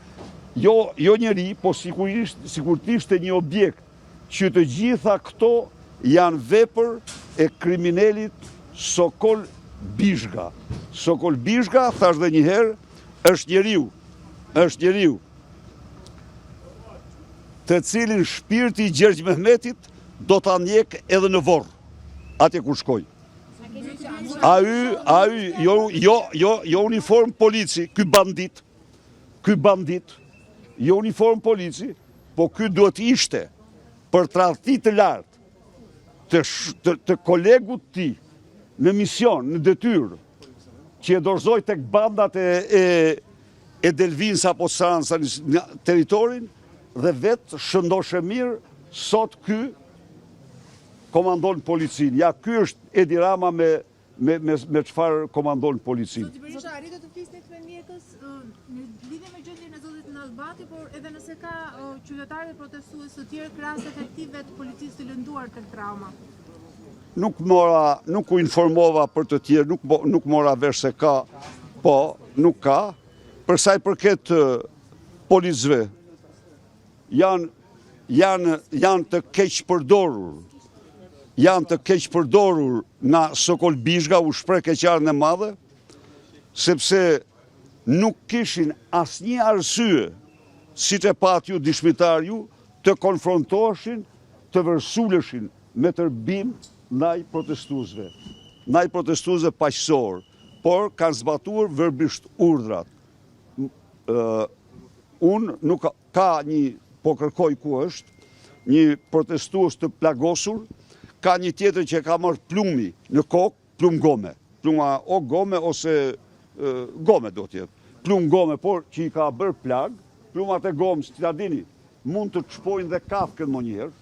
jo njeri, po sikur të ishte një objekt, që të gjitha këto janë vepër e kriminalit Sokol Bishga. Sokol Bishga, thash dhe një herë, është njeriu të cilin shpirti i Gjergj Mehmetit do ta ndjek edhe në Vorr, atje ku shkoj. Jo uniform polici, ky bandit, jo uniform polici, po ky duhet ishte për tradhti të lartë të kolegut ti në mision, në detyrë, që e dorëzoj tek bandat e Delvins apo Sansa në territorin, dhe vetë shëndoshe mirë sot ky komandon policin. Ja, ky është Edi Rama me çfarë komandon policin. Zoti Berisha, arritë të flisni me mjekës në lidhje me gjendjen e zotit Nallbati, por edhe nëse ka qytetarë dhe protestues të tjerë krahas efektive të policisë të lënduar tek trauma. Nuk u informova për të tjerë, nuk mora vesh se ka, po nuk ka. Për sa i përket policëve, janë të keq përdorur. Janë të keq përdorur nga Sokol Bishga, u shpreh keqardhjen e madhe, sepse nuk kishin asnjë arsye, siç e pat ju dishmitar ju, të konfrontoheshin, të vërsuleshin me tërbim ndaj protestuesve paqësor, por kanë zbatuar verbisht urdhrat. Unë nuk ka një, po kërkoj ku është, një protestues të plagosur, ka një tjetër që ka marrë plumi në kokë, plum gome. Pluma o gome ose gome do tjetë. Plum gome, por që i ka bërë plag, plumat e gomës, që ta dini, mund të çpojnë dhe kafkën më njerë,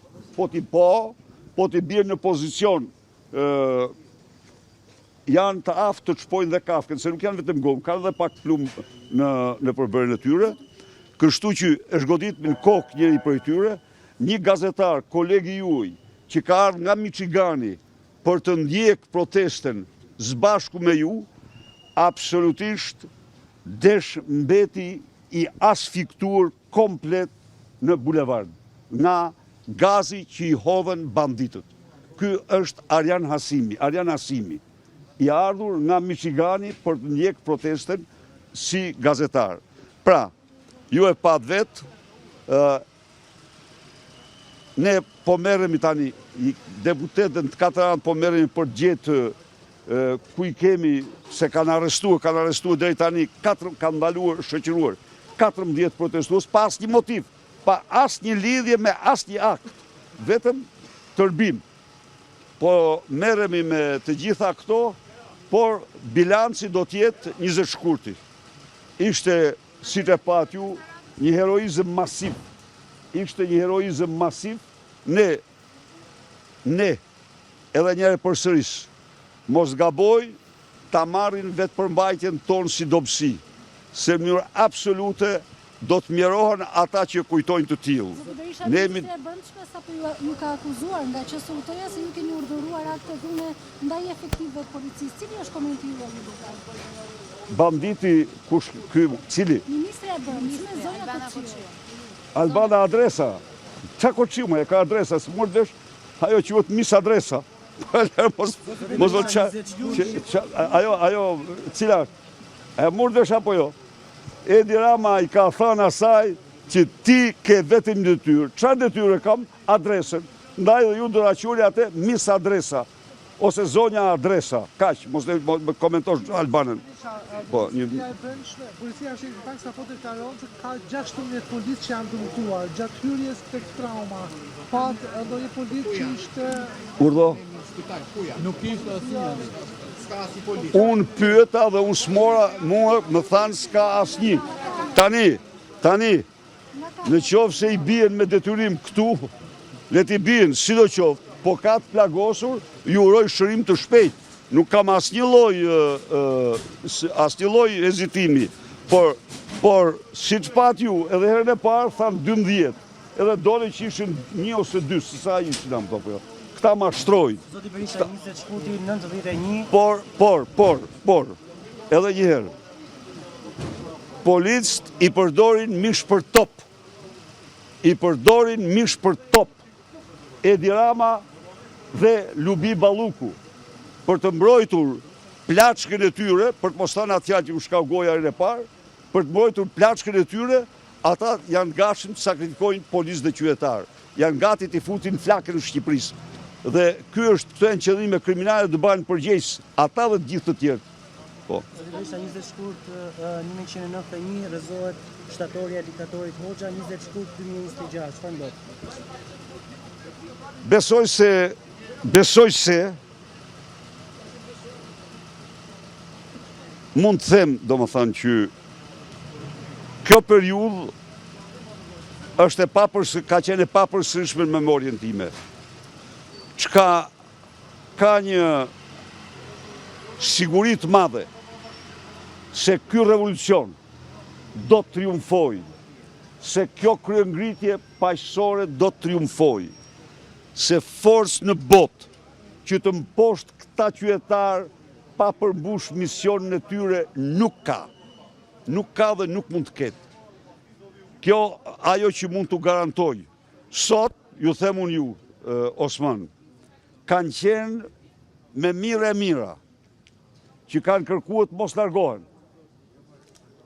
po t'i birë në pozicion, janë të aftë të çpojnë dhe kafkën, se nuk janë vetëm gomë, kanë dhe pak plum në përbërën e tyre, kështu që është godit në kokë njëri për tyre, një gazetar, kolegi juaj, që ka ardhur nga Michigani për të ndjek protesten zbashku me ju, absolutisht desh mbeti i asfiktuar komplet në bulevard, nga gazi që i hodhen banditët. Ky është Arjan Hasimi, i ardhur nga Michigani për të ndjek protesten si gazetar. Pra, ju e pat vetë, ne po merremi tani, deputetën të Katran po merremi për gjetë ku i kemi, se kanë arrestuar deri tani, kanë ndaluar, shoqëruar 14 protestues pa asnjë motiv, pa asnjë lidhje me asnjë akt, vetëm tërbim. Po merremi me të gjitha këto, por bilanci do të jetë 20 shkurti. Ishte, siç e pat ju, një heroizëm masiv. Ne, edhe njëre përsëris, mos gaboj ta marrin vetë përmbajtjen tonë si dobësi, se në mënyrë absolute do të mjerohen ata që kujtojnë të tillë. Berisha, Ministri e Brendshme sapo ju ka akuzuar nga QSU-ja se ju keni urdhëruar akte dhune ndaj efektivëve të policisë. Cili është komenti juaj? Banditi kush ky cili? Ministri e Brendshme, zonja Koçi. Albana Adresa. Qa Koçi më e ka adresa, së mërë dësh, ajo quhet mis adresa. Mos do ajo cila e mërdesh apo jo? Edi Rama i ka thënë asaj që ti ke vetëm detyrë. Çfarë detyre kam? Adresën. Ndaj dhe ju ndëraquri atë mis adresa ose zonja adresa. Kaq, mos më komentosh Albanën. Po, Policia është pak sapo deklaron se ka 16 policë që janë dëmtuar gjatë hyrjes tek trauma. Pat ndonjë policë që ishte urdhë. Nuk ishte asnjë. S'ka asnjë policë. Unë pyeta dhe unë smora, mua më thanë s'ka asnjë. Tani, në qoftë se i bien me detyrim këtu, le t'i bien, sidoqoftë, po ka të plagosur, ju uroj shërim të shpejt. Nuk kam asnjë lloj hezitimi, por siç pat ju, edhe herën e parë thanë 12, edhe dole që ishin 1 ose 2, se sa ishin apo jo. Këta mashtrojnë. Zoti Berisha 20 shkurti 91. Por, edhe një herë. Policët i përdorin mish për top. Edi Rama dhe Lubi Balluku për të mbrojtur plaçkën e tyre, për të mos thënë atë fjalë që më shkau goja herën e parë, për të mbrojtur plaçkën e tyre, ata janë gatshëm të sakrifikojnë policë dhe qytetarë. Janë gati të futin flakën në Shqipërisë. Dhe ky është këto janë qëllime kriminale të bëhen përgjegjës, ata dhe të gjithë të tjerë. Po. Zoti Berisha 20 shkurt 1991 rrezohet shtatorja e diktatorit Hoxha, 20 shkurt 2026. Çfarë ndodh? Besoj se mund të them, domethënë që kjo periudhë është ka qenë e papërshishme në memorien time. Çka ka një siguri të madhe se ky revolucion do të triumfojë, se kjo kryengritje paqësore do të triumfojë, se forcë në botë që të mposht këta qytetarë pa përmbush misionin e tyre nuk ka. Nuk ka dhe nuk mund të ketë. Kjo ajo që mund të garantoj. Sot, ju them unë ju, Osman, kanë qenë me mira që kanë kërkuar të mos largohen.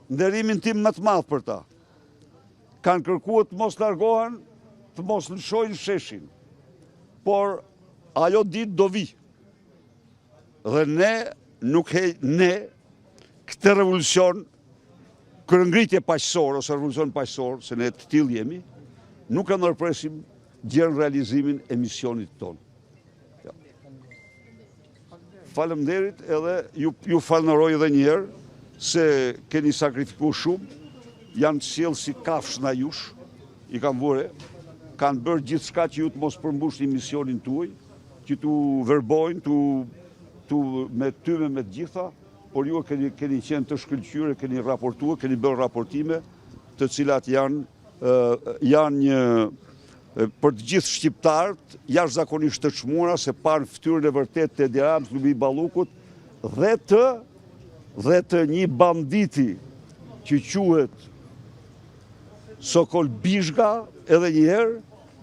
Nderimin tim më të madh për ta. Kanë kërkuar të mos largohen, të mos lëshojnë sheshin. Por ajo ditë do vi. Dhe ne këtë revolucion, kryengritje paqësore ose revolucion paqësor, se ne të tillë jemi, nuk e ndërpresim gjën realizimin e misionit tonë. Faleminderit edhe ju falënderoj edhe një herë se keni sakrifikuar shumë, janë të sjellë si kafsh na jush, i kanë vure, kanë bërë gjithçka që ju të mos përmbushni misionin tuaj, që tu verbojnë, me tyme me të gjitha, por ju keni qenë të shkëlqyer, keni raportuar, keni bërë raportime, të cilat janë një për të gjithë shqiptarët, jashtëzakonisht të çmuara se pan fytyrën e vërtetë të Edi Ramës, Lubi Ballukut dhe të një banditi që quhet Sokol Bizhga, edhe një herë,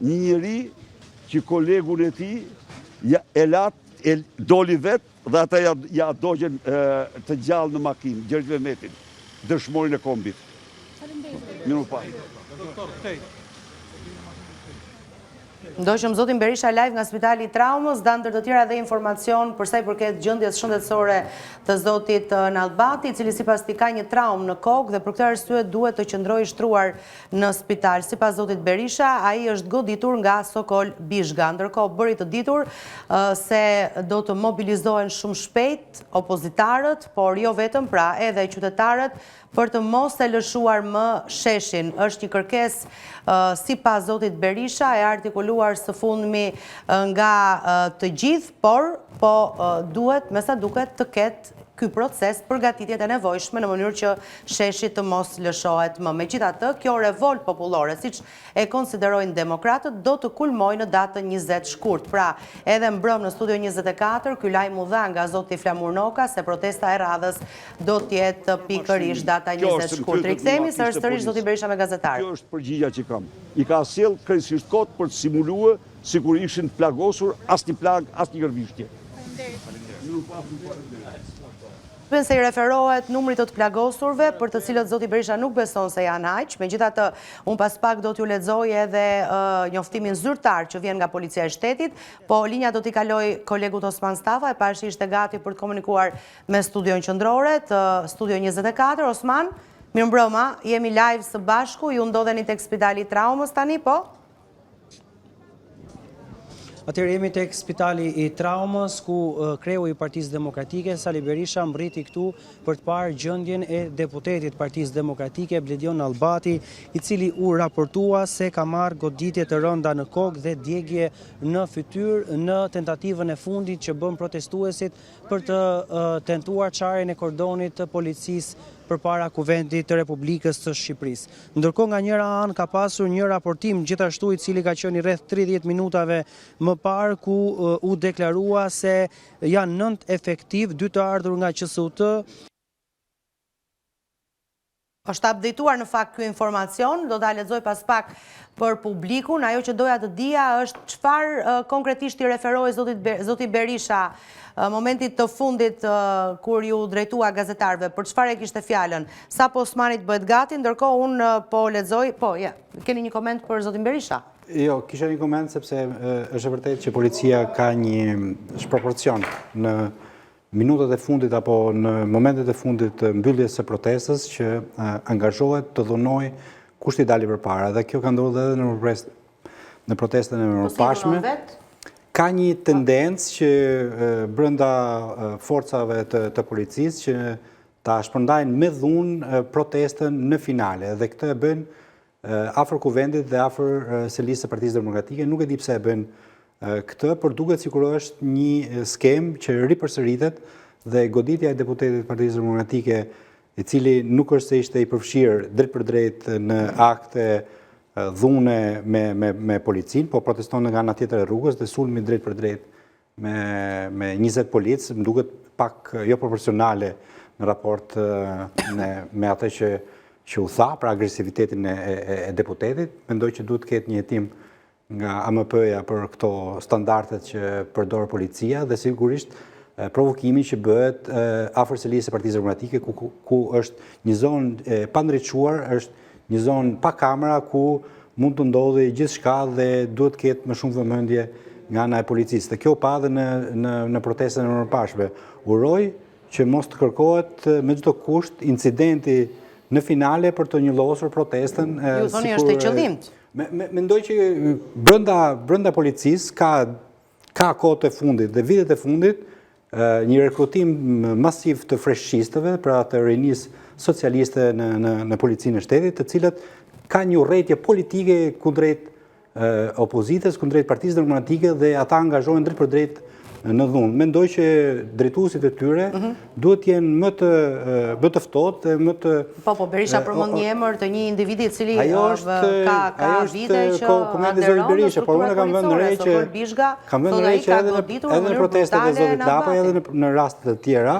një njeri që kolegun e tij doli vetë dhe ata ja dogjen të gjallë në makinë, Gjergj Mehmetin, dëshmorin e kombit. Mirë pa. Ndoshëm zotin Berisha live nga Spitali i Traumës, dhe ndër të tjera dhe informacion për sa i përket gjendjes shëndetësore të zotit Nallbati, i cili sipas tij ka një traumë në kokë dhe për këtë arsye duhet të qëndrojë shtruar në spital. Sipas zotit Berisha, ai është goditur nga Sokol Bizhga. Ndërkohë bëri të ditur se do të mobilizohen shumë shpejt opozitarët, por jo vetëm, pra edhe qytetarët, për të mos e lëshuar më sheshin. Është një kërkesë sipas zotit Berisha e artikuluar së fundmi nga të gjithë, por duhet, me sa duket, të ketë ky proces përgatitjet e nevojshme në mënyrë që sheshi të mos lëshohet më. Megjithatë, kjo revolt popullore, siç e konsiderojnë demokratët, do të kulmojë në datën 20 shkurt. Pra, edhe mbrëm në Studio 24, ky lajm u dha nga zoti Flamur Noka se protesta e radhës do të jetë pikërisht data 20 shkurt. Rikthehemi sërish zoti Berisha me gazetarët. Kjo është përgjigja që kam. I ka sjell krejtësisht kot për të simuluar sikur ishin plagosur asnjë plag, asnjë gërvishtje. Se i referohet numrit të plagosurve për të cilët zoti Berisha nuk beson se janë aq. Megjithatë, unë pas pak do t'ju lexoj edhe njoftimin zyrtar që vjen nga Policia e Shtetit, po linja do t'i kaloj kolegut Osman Stafa, e pashi ishte gati për të komunikuar me studion qendrore të Studio 24. Osman, mirëmbrëma, jemi live së bashku, ju ndodheni tek Spitali i Traumës tani, po? Atëherë jemi tek Spitali i Traumës, ku kreu i Partisë Demokratike, Sali Berisha, mbriti këtu për të parë gjendjen e deputetit Partisë Demokratike, Bledion Albati, i cili u raportua se ka marrë goditje të rënda në kokë dhe djegje në fytyrë në tentativën e fundit që bën protestuesit për të tentuar çarjen e kordonit të policisë përpara Kuvendit të Republikës së Shqipërisë. Ndërkohë nga njëra anë ka pasur një raportim gjithashtu i cili ka qenë rreth 30 minutave më parë, ku u deklarua se janë 9 efektiv, 2 të ardhur nga QSUT. Është updateuar në fakt ky informacion, do ta lexoj pas pak për publikun. Ajo që doja të dija është çfarë konkretisht i referoi zoti Berisha momentit të fundit kur ju drejtua gazetarëve, për çfarë e kishte fjalën? Sa po Osmanit bëhet gati, ndërkohë unë po lexoj, keni një koment për zotin Berisha? Jo, kisha një koment sepse është e vërtetë që policia ka një sproporcion në minutat e fundit apo në momentet e fundit të mbylljes së protestës që angazhohet të dhunoj kushti dali përpara, dhe kjo ka ndodhur edhe në protestën e mëparshme. Ka një tendencë që brenda forcave të policisë që ta shpërndajnë me dhunë protestën në finale, dhe këtë e bën afër Kuvendit dhe afër selisë së Partisë Demokratike. Nuk e di pse e bën këtë, por duket sikur është një skem që ripërsëritet, dhe goditja e deputetit Partisë Demokratike, i cili nuk është se ishte i përfshirë drejt për drejt në akte dhune me policin, po proteston nga ana tjetër e rrugës dhe sulmi drejt për drejt me 20 policë, më duket pak jo proporcionale në raport me atë që u tha, pra agresivitetin e deputetit. Mendoj që duhet ketë një hetim nga AMP-ja për këto standardet që përdor policia, dhe sigurisht provokimi që bëhet afër selisë së Partisë Demokratike, ku është një zonë pa ndriçuar, është një zonë pa kamera ku mund të ndodhi gjithçka dhe duhet ketë më shumë vëmendje nga ana e policisë. Dhe kjo pa edhe në protestën e mëparshme. Uroj që mos të kërkohet me çdo kusht incidenti në finale për të njëllosur protestën. Ju thoni është e qëllimt. Mendoj që brenda policisë ka kohët e fundit dhe vitet e fundit një rekrutim masiv të freshqistëve, pra të rinisë socialiste në policinë e shtetit, të cilët ka një urrëtie politike kundrejt opozitës, kundrejt Partisë Demokratike, dhe ata angazhohen drejt për drejt në dhunë. Mendoj që drejtuesit e tyre duhet të jenë më të ftohtë dhe më të... Po, Berisha përmend një emër të një individi i cili ka vite që aderon në strukturat policore, Sofër Bishga, thonë ai ka goditur në mënyrë brutale në Albati. Edhe në rastet e tjera,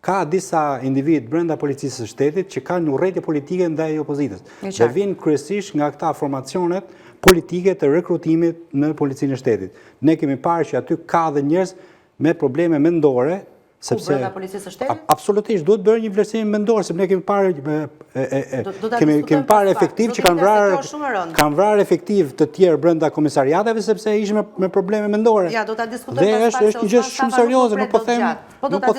ka disa individ brenda policisë së shtetit që kanë një urrëtie politike ndaj opozitës. Dhe vinë kryesisht nga këta formacionet politike të rekrutimit në policinë e shtetit. Ne kemi parë që aty ka dhe njerëz me probleme mendore, sepse brenda policisë së shtetit? Absolutisht, duhet bërë një vlerësim mendor, sepse ne kemi parë efektiv që kanë vrarë efektiv të tjerë brenda komisariateve sepse ishin me probleme mendore. Ja, do ta diskutojmë pas pak. Dhe është një gjë shumë serioze, nuk po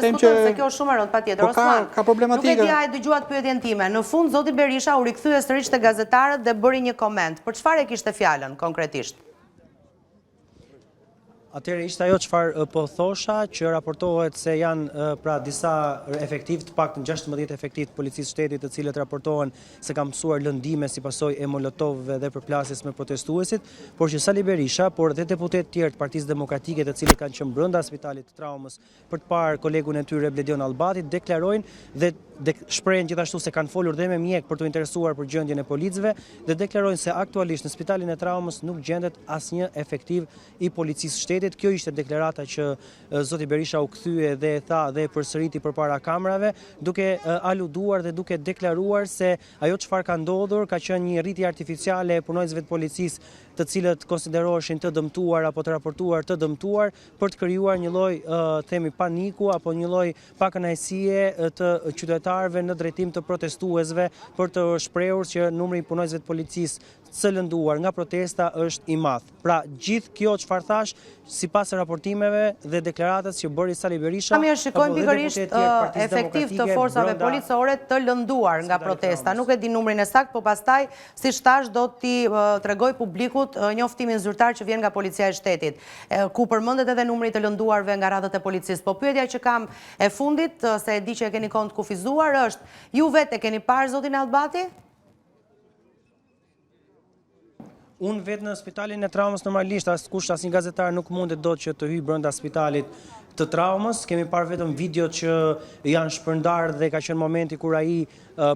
them që se kjo është shumë e rëndë patjetër. Osman, ka problematikë. Nuk e di a e dëgjuat pyetjen time. Në fund zoti Berisha u rikthye sërish te gazetarët dhe bëri një koment. Për çfarë e kishte fjalën konkretisht? Atëherë ishte ajo çfarë po thosha, që raportohet se janë pra disa efektiv, të paktën 16 efektiv të policisë shtetit, të cilët raportohen se kanë mësuar lëndime si pasojë e molotovëve dhe përplasjes me protestuesit, por që Sali Berisha, por dhe deputet tjerë të Partisë Demokratike, të cilët kanë qenë brenda spitalit të Traumës për të parë kolegun e tyre Bledion Allbati, deklarojnë dhe shprehen gjithashtu se kanë folur dhe me mjek për të interesuar për gjendjen e policëve dhe deklarojnë se aktualisht në spitalin e Traumës nuk gjendet asnjë efektiv i policisë shtetit. Kjo ishte deklarata që zoti Berisha u kthye dhe tha dhe përsëriti përpara kamerave, duke aluduar dhe duke deklaruar se ajo çfarë ka ndodhur ka qenë një rritje artificiale e punonjësve të policisë, të cilët konsideroheshin të dëmtuar apo të raportuar të dëmtuar, për të krijuar një lloj themi paniku apo një lloj pakënaqësie të qytetarëve në drejtim të protestuesve, për të shprehur që numri i punonjësve të policisë të lënduar nga protesta është i madh. Pra gjithë kjo çfarë thash, sipas raportimeve dhe deklaratës që bëri Sali Berisha, mirë, shikojmë pikërisht efektiv të forcave policore të lënduar nga protesta. Nuk e di numrin e saktë, po pastaj, siç thash, do t'i tregoj publikut njoftimin zyrtar që vjen nga policia e shtetit, ku përmendet edhe numri të lënduarve nga radhët e policisë. Po pyetja që kam e fundit, se e di që e keni kohën të kufizuar, është ju vetë e keni parë zotin Allbati? Unë vetë në spitalin e Traumës normalisht, asnjë gazetar nuk mundet dot që të hyjë brenda spitalit të Traumës. Kemi parë vetëm video që janë shpërndarë dhe ka qenë momenti kur ai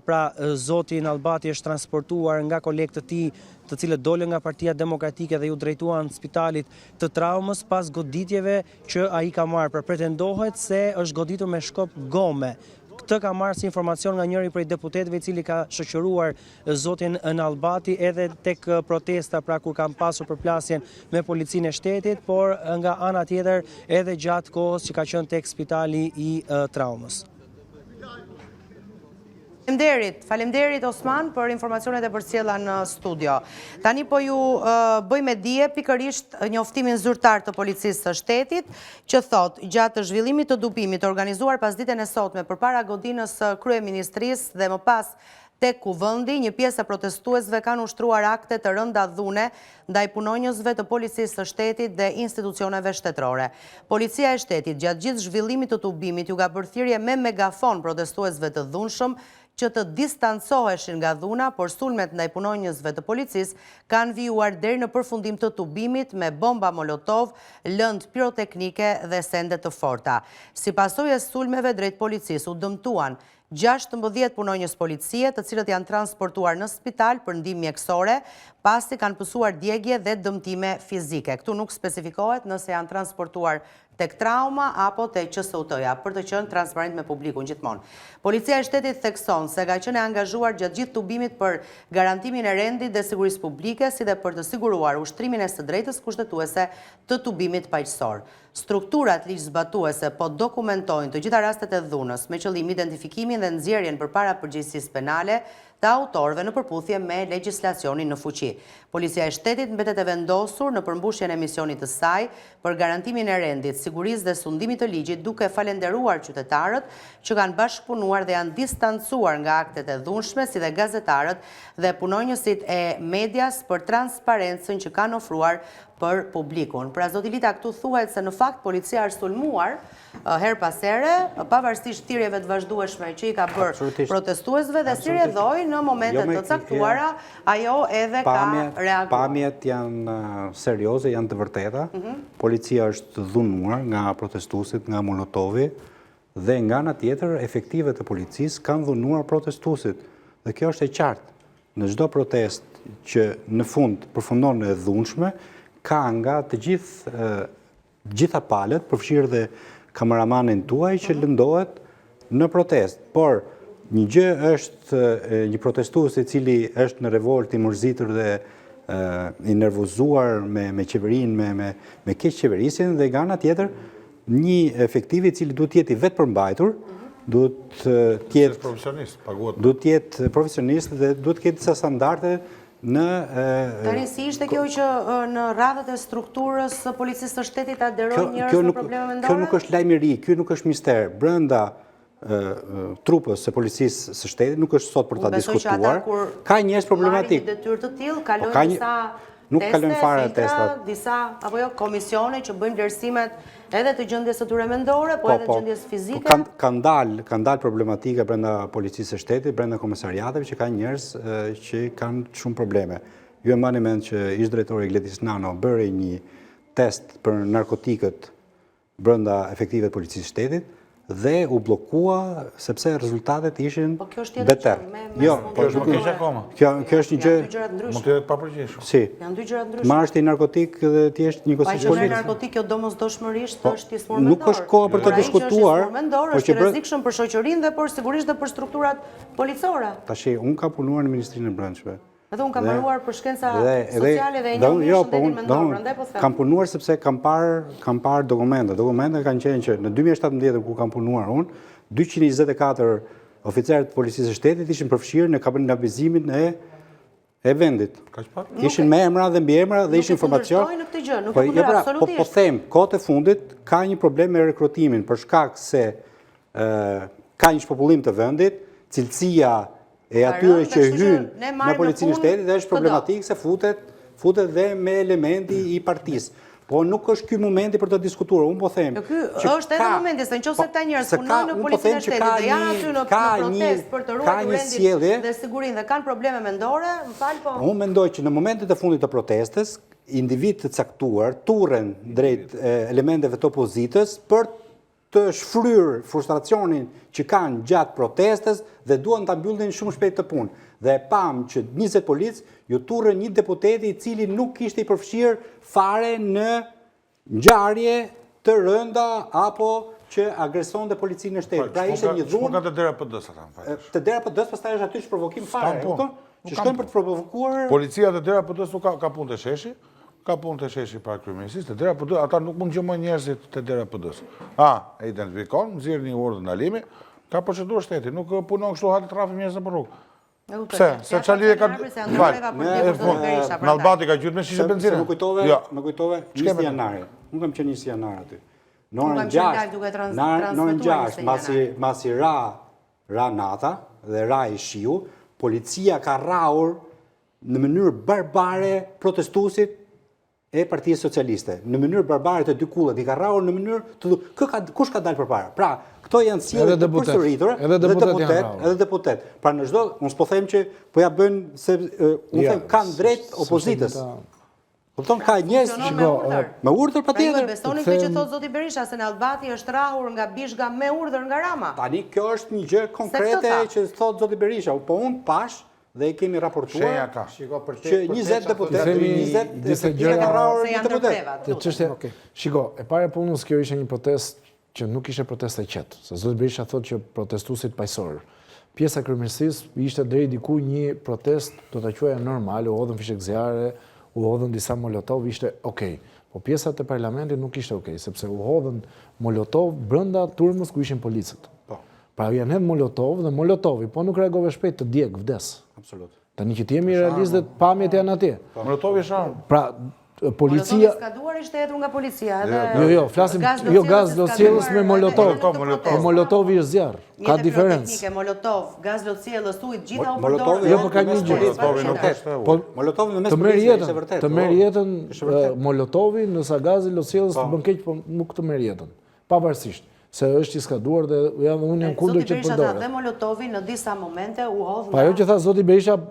pra zoti Allbati është transportuar nga kolegët e tij, të cilët dolën nga Partia Demokratike dhe ju drejtuan spitalit të Traumës pas goditjeve që ai ka marrë. Pra pretendohet se është goditur me shkop gome. Këtë ka marrë si informacion nga njëri prej deputetëve i cili ka shoqëruar zotin Allbati edhe tek protesta, pra kur kanë pasur përplasjen me policinë e shtetit, por nga ana tjetër edhe gjatë kohës që ka qenë tek spitali i Traumës. Faleminderit Osman për informacionet e përcjella në studio. Tani po ju bëj me dije pikërisht njoftimin zyrtar të policisë së shtetit, që thot, gjatë zhvillimit të dubimit organizuar pas ditën e sotme përpara godinës së kryeministrisë dhe më pas tek Kuvendi, një pjesë e protestuesve kanë ushtruar akte të rënda dhune ndaj punonjësve të policisë së shtetit dhe institucioneve shtetërore. Policia e shtetit gjatë gjithë zhvillimit të dubimit ju ka bërë thirrje me megafon protestuesve të dhunshëm që të distancoheshin nga dhuna, por sulmet ndaj punonjësve të policisë kanë vijuar deri në përfundim të tubimit me bomba molotov, lëndë piroteknike dhe sende të forta. Si pasojë e sulmeve drejt policisë u dëmtuan 16 punonjës policie, të cilët janë transportuar në spital për ndihmë mjekësore, pasi kanë pësuar djegje dhe dëmtime fizike. Këtu nuk specifikohet nëse janë transportuar tek Trauma apo tek QSUT-ja, për të qenë transparent me publikun gjithmonë. Policia e shtetit thekson se ka qenë e angazhuar gjatë gjithë tubimit për garantimin e rendit dhe sigurisë publike, si dhe për të siguruar ushtrimin e së drejtës kushtetuese të tubimit paqësor. Strukturat ligjzbatuese po dokumentojnë të gjitha rastet e dhunës me qëllim identifikimin dhe nxjerrjen përpara përgjegjësisë penale të autorëve në përputhje me legjislacionin në fuqi. Policia e shtetit mbetet e vendosur në përmbushjen e misionit të saj për garantimin e rendit, sigurisë dhe sundimit të ligjit, duke falenderuar qytetarët që kanë bashkëpunuar dhe janë distancuar nga aktet e dhunshme, si dhe gazetarët dhe punonjësit e medias për transparencën që kanë ofruar për publikun. Pra zoti Lita, këtu thuhet se në fakt policia është sulmuar her pas here, pavarësisht thirrjeve të vazhdueshme që i ka bërë protestuesve dhe si rrjedhoi në momente të caktuara, ajo edhe ka reaguar. Pamjet janë serioze, janë të vërteta. Policia është dhunuar nga protestuesit, nga molotovi, dhe nga ana tjetër efektivet e policisë kanë dhunuar protestuesit. Dhe kjo është e qartë. Në çdo protest që në fund përfundon në dhunshme, ka nga të gjitha palët, përfshirë dhe kameramanin tuaj që lëndohet në protest. Por një gjë është një protestues i cili është në revolt, i mërzitur dhe i nervozuar me qeverinë, me keq qeverisjen, dhe nga ana tjetër një efektiv i cili duhet të jetë i vetë përmbajtur, duhet të jetë profesionist dhe duhet të ketë disa standarde. Tani si ishte kjo që në radhët e strukturës së policisë së shtetit aderojnë njerëz me probleme mendore? Kjo nuk është lajm i ri, kjo nuk është mister. Brenda trupës së policisë së shtetit nuk është sot për ta diskutuar. Ka njerëz problematik. Marrin një detyrë të tillë, kalojnë disa nuk kalojnë fare testat. Disa, apo jo, komisione që bëjnë vlerësimet edhe të gjendjes së tyre mendore, po edhe të gjendjes fizike. Kanë dalë problematika brenda policisë së shtetit, brenda komisariateve që kanë njerëz që kanë shumë probleme. Ju e mbani mend që ish drejtori Gledis Nano bëri një test për narkotikët brenda efektive të policisë së shtetit dhe u bllokua sepse rezultatet ishin beter. Jo, po është më keq akoma. Kjo është një gjë mund të jetë papërgjeshme. Si. Janë dy gjëra ndryshme. Marrësh ti narkotik dhe ti je njëkohësisht polic. Narkotik jo domosdoshmërisht është i smurmendor. Nuk është koha për të diskutuar, por është i rrezikshëm për shoqërinë dhe por sigurisht dhe për strukturat policore. Tash unë kam punuar në Ministrinë e Brendshme. Edhe unë kam mbaruar për shkenca sociale dhe e njoh shëndetin mendor, prandaj po them. Kam punuar sepse kam parë dokumente. Dokumentet kanë qenë që në 2017 ku kam punuar unë, 224 oficerët të policisë së shtetit ishin përfshirë në kabinetin e vendit. Ishin me emra dhe mbi emra dhe ishin informacion. Nuk e kundërshtojnë në këtë gjë, nuk e kundërshtojnë absolutisht. Po them, kohët e fundit ka një problem me rekrutimin për shkak se ka një shpopullim të vendit, cilësia e atyre që hynë në policinë e shtetit dhe është problematikë se futet dhe me elementi i partisë. Po nuk është ky momenti për të diskutuar, unë po them. Ky është edhe momenti, se nëse këta njerëz punojnë në policinë e shtetit dhe janë aty në protestë për të ruajtur rendin dhe sigurinë dhe kanë probleme mendore, më fal po. Unë mendoj që në momentet e fundit të protestës, individ të caktuar turren drejt elementeve të opozitës për të shfryrë frustracionin që kanë gjatë protestës dhe duan ta mbyllin shumë shpejt të punë. Dhe pam që 20 polic ju turrën një deputeti i cili nuk ishte i përfshirë fare në ngjarje të rënda apo që agreson dhe policinë e shtetit. Pra ishte një dhunë. Ka të dera PD-s ata, fatisht. Të dera PD-s pastaj është aty që provokim fare, kupton? Që shkojnë për të provokuar. Policia të dera PD-s ka punë të sheshi. Ka punë të sheshi para kryeministit, të dera PD, ata nuk mund gjëmojnë njerëzit të dera PD-s. E identifikon, nxirr një urdhër ndalimi, ka procedurë shteti, nuk punon kështu hati trafi njerëz në rrugë. Pse? Se çali e ka në Albati ka gjyrt me shishe benzinë. Më kujtove 20 janari. Unë kam qenë 20 janar aty. Në orën 6, masi ra nata dhe ra i shiu, policia ka rraur në mënyrë barbare protestuesit e Partisë Socialiste. Në mënyrë barbare të dy kullet, i ka rraur në mënyrë të kush ka dalë përpara. Pra, këto janë sjellje të përsëritura, edhe deputet. Pra në çdo, unë s'po them që po ja bëjnë se unë them kanë drejt opozitës. Kupton ka njerëz me urdhër patjetër. Ju besoni këtë që thot zoti Berisha se në Albati është rrahur nga Bishga me urdhër nga Rama? Tani kjo është një gjë konkrete që thot zoti Berisha, po unë pash dhe i kemi raportuar që 20 deputetë, 20 gjëra se janë ndërpreva. Shiko, e para punës kjo ishte një protestë që nuk ishte protestë e qetë, se zoti Berisha thotë që protestuesit paqësorë. Pjesa e kryeministisë ishte deri diku një protestë, do ta quaja normale, u hodhën fishek zjarre, u hodhën disa molotov, ishte okay. Po pjesa e parlamentit nuk ishte okay, sepse u hodhën molotov brenda turmës ku ishin policët. Pra janë hedhë molotov dhe molotovi, po nuk reagove shpejt të djeg, vdes. Absolut. Tani që t'jemi realistët, pamjet janë atje. Molotovi është armë. Pra, policia... Molotovi skaduar ishte hedhur nga policia. Jo, flasim, jo gaz lotësielës me molotov. Po molotovi është zjarr. Ka diferencë. Teknike, molotov, gaz lotësielës, ujë, gjitha u përdorën. Molotovi jo, po ka një gjë. Molotovi në mes policës është vërtet. Të merr jetën molotovi, nësa gazi lotësielës të bën keq, po nuk të merr jetën. Pavarësisht se është i skaduar dhe unë jam kundër që të përdoret. Zoti Berisha tha dhe molotovi në disa momente u hodh. Pa ajo që tha zoti Berisha, e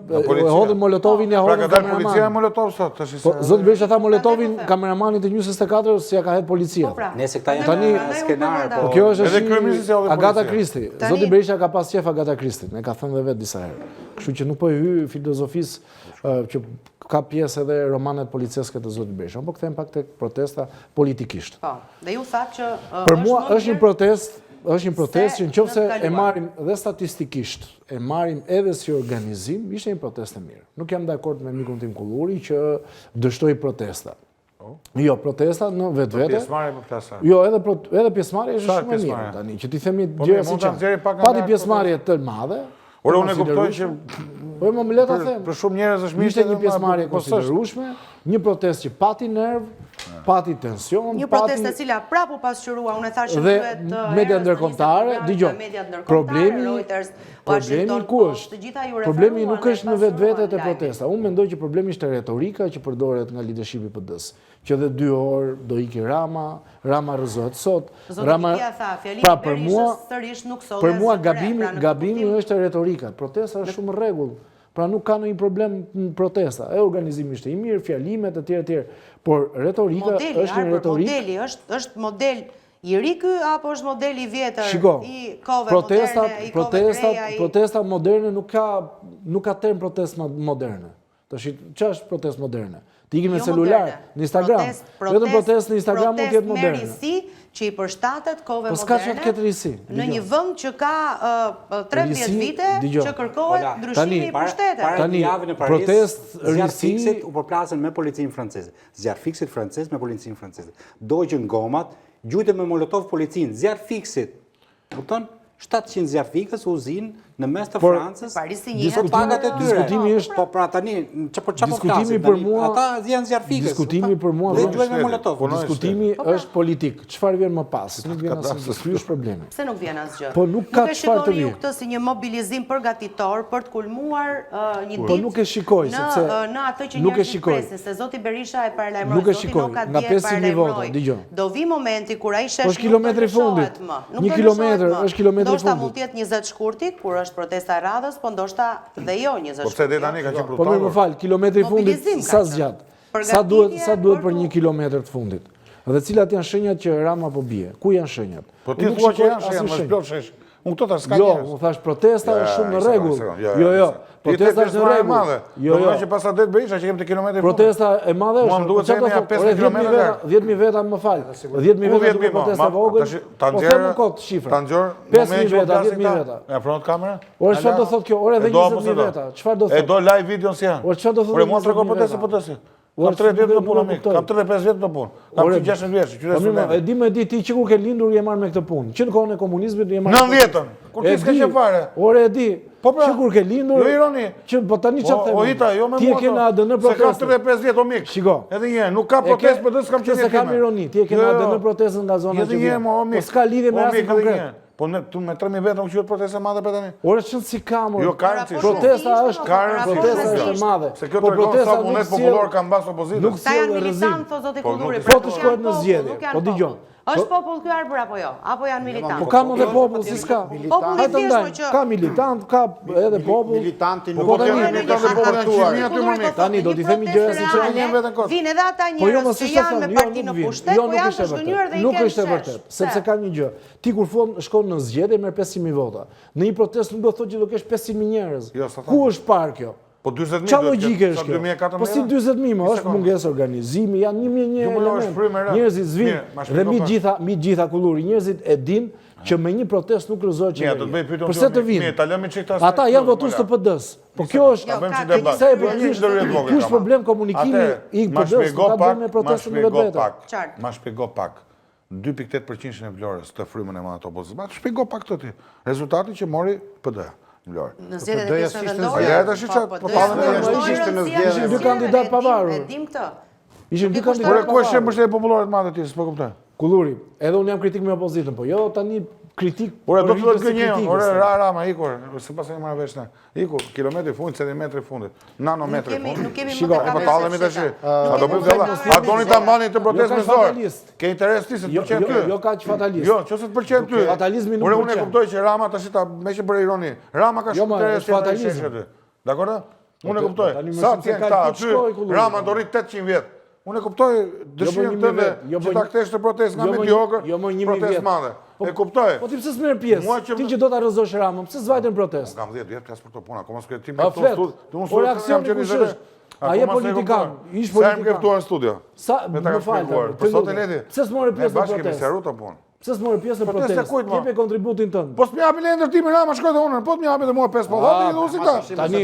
hodhi molotovin, ja hodhi kameramanin. Policia e molotov sot, tash. Zoti Berisha tha molotovin kameramanit të Njës 24 si ja ka hedh policia. Nëse këta janë skenare. Po kjo është Agata Kristi. Zoti Berisha ka pas qef Agata Kristin, e ka thënë dhe vetë disa herë. Kështu që nuk po hy filozofisë që ka pjesë edhe romanet policeske të zoti Berisha. Po kthejmë pak tek protesta politikisht. Po, dhe ju thatë që për mua është një protestë që nëse e marrim dhe statistikisht, e marrim edhe si organizim, ishte një protestë e mirë. Nuk jam dakord me mikun tim Kulluri që dështoi protesta. Jo, protesta në vetvete. Pjesëmarrje po flasë. Jo, edhe pjesëmarrje është shumë e mirë tani, që ti themi gjëra si që. Pati pjesëmarrje të madhe. Ora unë e kuptoj që po më le ta them. Për shumë njerëz është mirë ishte një pjesëmarrje konsiderueshme, një protestë që pati nerv, pati tension, Një protestë e cila prapu pasqyrua, unë e thashë dhe duhet media ndërkombëtare, dëgjoj. Problemi ku është? Problemi nuk është në vetvetet e protesta. Unë mendoj që problemi është retorika që përdoret nga leadershipi PD-s. Që dhe 2 orë do iki Rama rëzohet sot. Pra për mua gabimi është retorika. Protesta është shumë rregull. Pra nuk ka ndonjë problem në protesta. Organizimi është i mirë, fjalimet e tjera. Por retorika është një retorikë. Modeli është model i ri ky apo është model i vjetër i kohëve moderne, i kohëve reja? Protesta moderne nuk ka term protest moderne. Tash ç'është protestë moderne? Ti iki me celular, në Instagram. Vetëm protestë në Instagram mund të jetë moderne. Protestë me risi që i përshtatet kohëve moderne. Po s'ka çfarë të ketë risi. Në një vend që ka 13 vite që kërkohet ndryshimi i pushtetit. Tani javën e Paris, zjarr fiksit u përplasën me policinë franceze. Zjarr fiksit francez me policinë franceze. Dogjën gomat, gjujtë me molotov policinë, zjarr fiksit. Kupton? 700 zjarr fikës u zinë në mes të Francës. Diskutimi është, po pra tani, çfarë po flasim tani? Ata janë zjarr fikës. Diskutimi për mua diskutimi është politik. Çfarë vjen më pas? Nuk vjen asgjë. Ky është problemi. Pse nuk vjen asgjë? Po nuk ka çfarë të vjen. Nuk këtë si një mobilizim përgatitor për të kulmuar një ditë. Po nuk e shikoj sepse në atë që njerëzit presin, se zoti Berisha e paralajmëroi, zoti Noka nga 5000 vota, dëgjoj. Do vi momenti kur ai shef. Është kilometri fundit. 1 kilometër është kilometri fundit. Ndoshta mund të jetë 20 shkurti, kur është protesta e radhës, po ndoshta dhe jo 20 shkurti. Po pse deri tani ka qenë brutal? Po më fal, kilometri i fundit sa zgjat? Sa duhet për 1 kilometër të fundit? Dhe cilat janë shenjat që Rama po bie? Ku janë shenjat? Po ti thua që janë shenjat, më shplot shesh. Unë këto ta s'ka njerëz. Jo, unë thash protesta është shumë në rregull. Jo. Protesta është në rregull. Jo, që pas atë Berisha që kemi te kilometri fundit. Protesta e madhe është. Mua duhet të jemi 5 kilometra. 10.000 veta, më fal. 10.000 veta duke protesta vogël. Po them kot shifra. 5.000 veta, 10.000 veta. E pronot kamera? Ore çfarë do thotë kjo? Ore edhe 20.000 veta. Çfarë do thotë? E do live video si janë. Ore çfarë do thotë? Ore mua tregon protesta. Kam 30 vjet në punë, kam 35 vjet në punë. Kam 60 vjeç, qytet student. E di më di ti që kur ke lindur je marr me këtë punë. Që në kohën e komunizmit je marr. 90-ën. Kur ti s'ke qenë fare. Ore e di. Që kur ke lindur. Jo ironi. Që po tani çfarë them? O hita, jo me mua. Ti e ke në ADN protestën. Se kam 35 vjet o mik. Shiko. Edhe një, nuk ka protestë për të s'kam qenë. Se kam ironi, ti e ke në ADN protestën nga zona që vjen. Po s'ka lidhje me rastin konkret. Po tu me 3.000 veta nuk qytet protesta madhe për tani. Ore ç'në si kam. Jo ka rëndësi. Protesta është e madhe. Se kjo tregon sa vullnet popullor ka mbas opozitës. Nuk sjell rrezik. Po të shkohet në zgjedhje. Po dëgjoj. Është popull ky arbër apo jo? Apo janë militantë? Po kam edhe popull, si s'ka. Populli thjesht që ka militant, ka edhe popull. Militanti nuk ka tani do t'i themi gjëra siç janë. Vinë edhe ata njerëz që janë me partinë në pushtet, po janë të zhgënjur dhe i kanë. Nuk është e vërtet, sepse ka një gjë. Ti kur shkon në zgjedhje merr 500.000 vota. Në një protestë nuk do thotë që do kesh 500.000 njerëz. Ku është parë kjo? Po 40.000. Qa logjike është kjo? Po si 40.000, është mungesë organizimi, janë 1.001 element. Njerëzit zvinë dhe mi gjitha kulluri. Njerëzit e din që me një protest nuk rëzohet qeveria. Përse të vinë? Ata janë votues të PD-s. Po kjo është, ku është problem komunikimi i PD-s, nuk ka bërë me protestën në vetë. Ma shpjego pak. 2.8% e Vlorës të frymën e madhe të opozitës. Ma shpjego pak të ti. Rezultati që mori PD-ja. Në zgjedhjet e pesë vendore. Ishin dy kandidat pavarur. E dim këtë. Ishin dy kandidat pavarur. Ku është mbështetje popullore të madhe ti, s'po kuptoj. Kulluri, edhe unë jam kritik me opozitën, po jo tani kritik. Ore do të thotë gënjeu, ore Rama ikur, sipas e marrë vesh ne. Iku kilometri fundit, centimetri fundit, nanometri fundit. Nuk kemi më të tallemi tash. A do bëjmë valla? A doni ta mbani të protestën me zor? Ke interes ti se të pëlqen ty? Jo kaq fatalist. Jo, çose të pëlqen ty. Fatalizmi nuk pëlqen. Unë e kuptoj që Rama tash ta meqë për ironi. Rama ka shumë interes fatalizëm. Dakor? Unë e kuptoj. Sa ti ka aty? Rama do rrit 800 vjet. Unë e kuptoj dëshirën tënde që ta kthesh të protestë nga mediokër, protestë madhe. E kuptoj. Po ti pse s'merr pjesë? Ti që do ta rrëzosh Ramën, pse s'vajtën protestë? Kam 10 vjet plas për këto puna, akoma s'ke ti me këtu. Por aksioni kush është? Ai je politikan, ish politikan. Sa më këtu në studio. Sa më fal. Për sot e leti. Pse s'morë pjesë në protestë? protestë? Bashkë me Seruta punë. Pse s'morë pjesë në protestë? Jepe kontributin tënd. Po s'më japi në ndërtimin Rama shkoj te unë, po t'më japi dhe mua 5 pollati dhe usi tash. Tani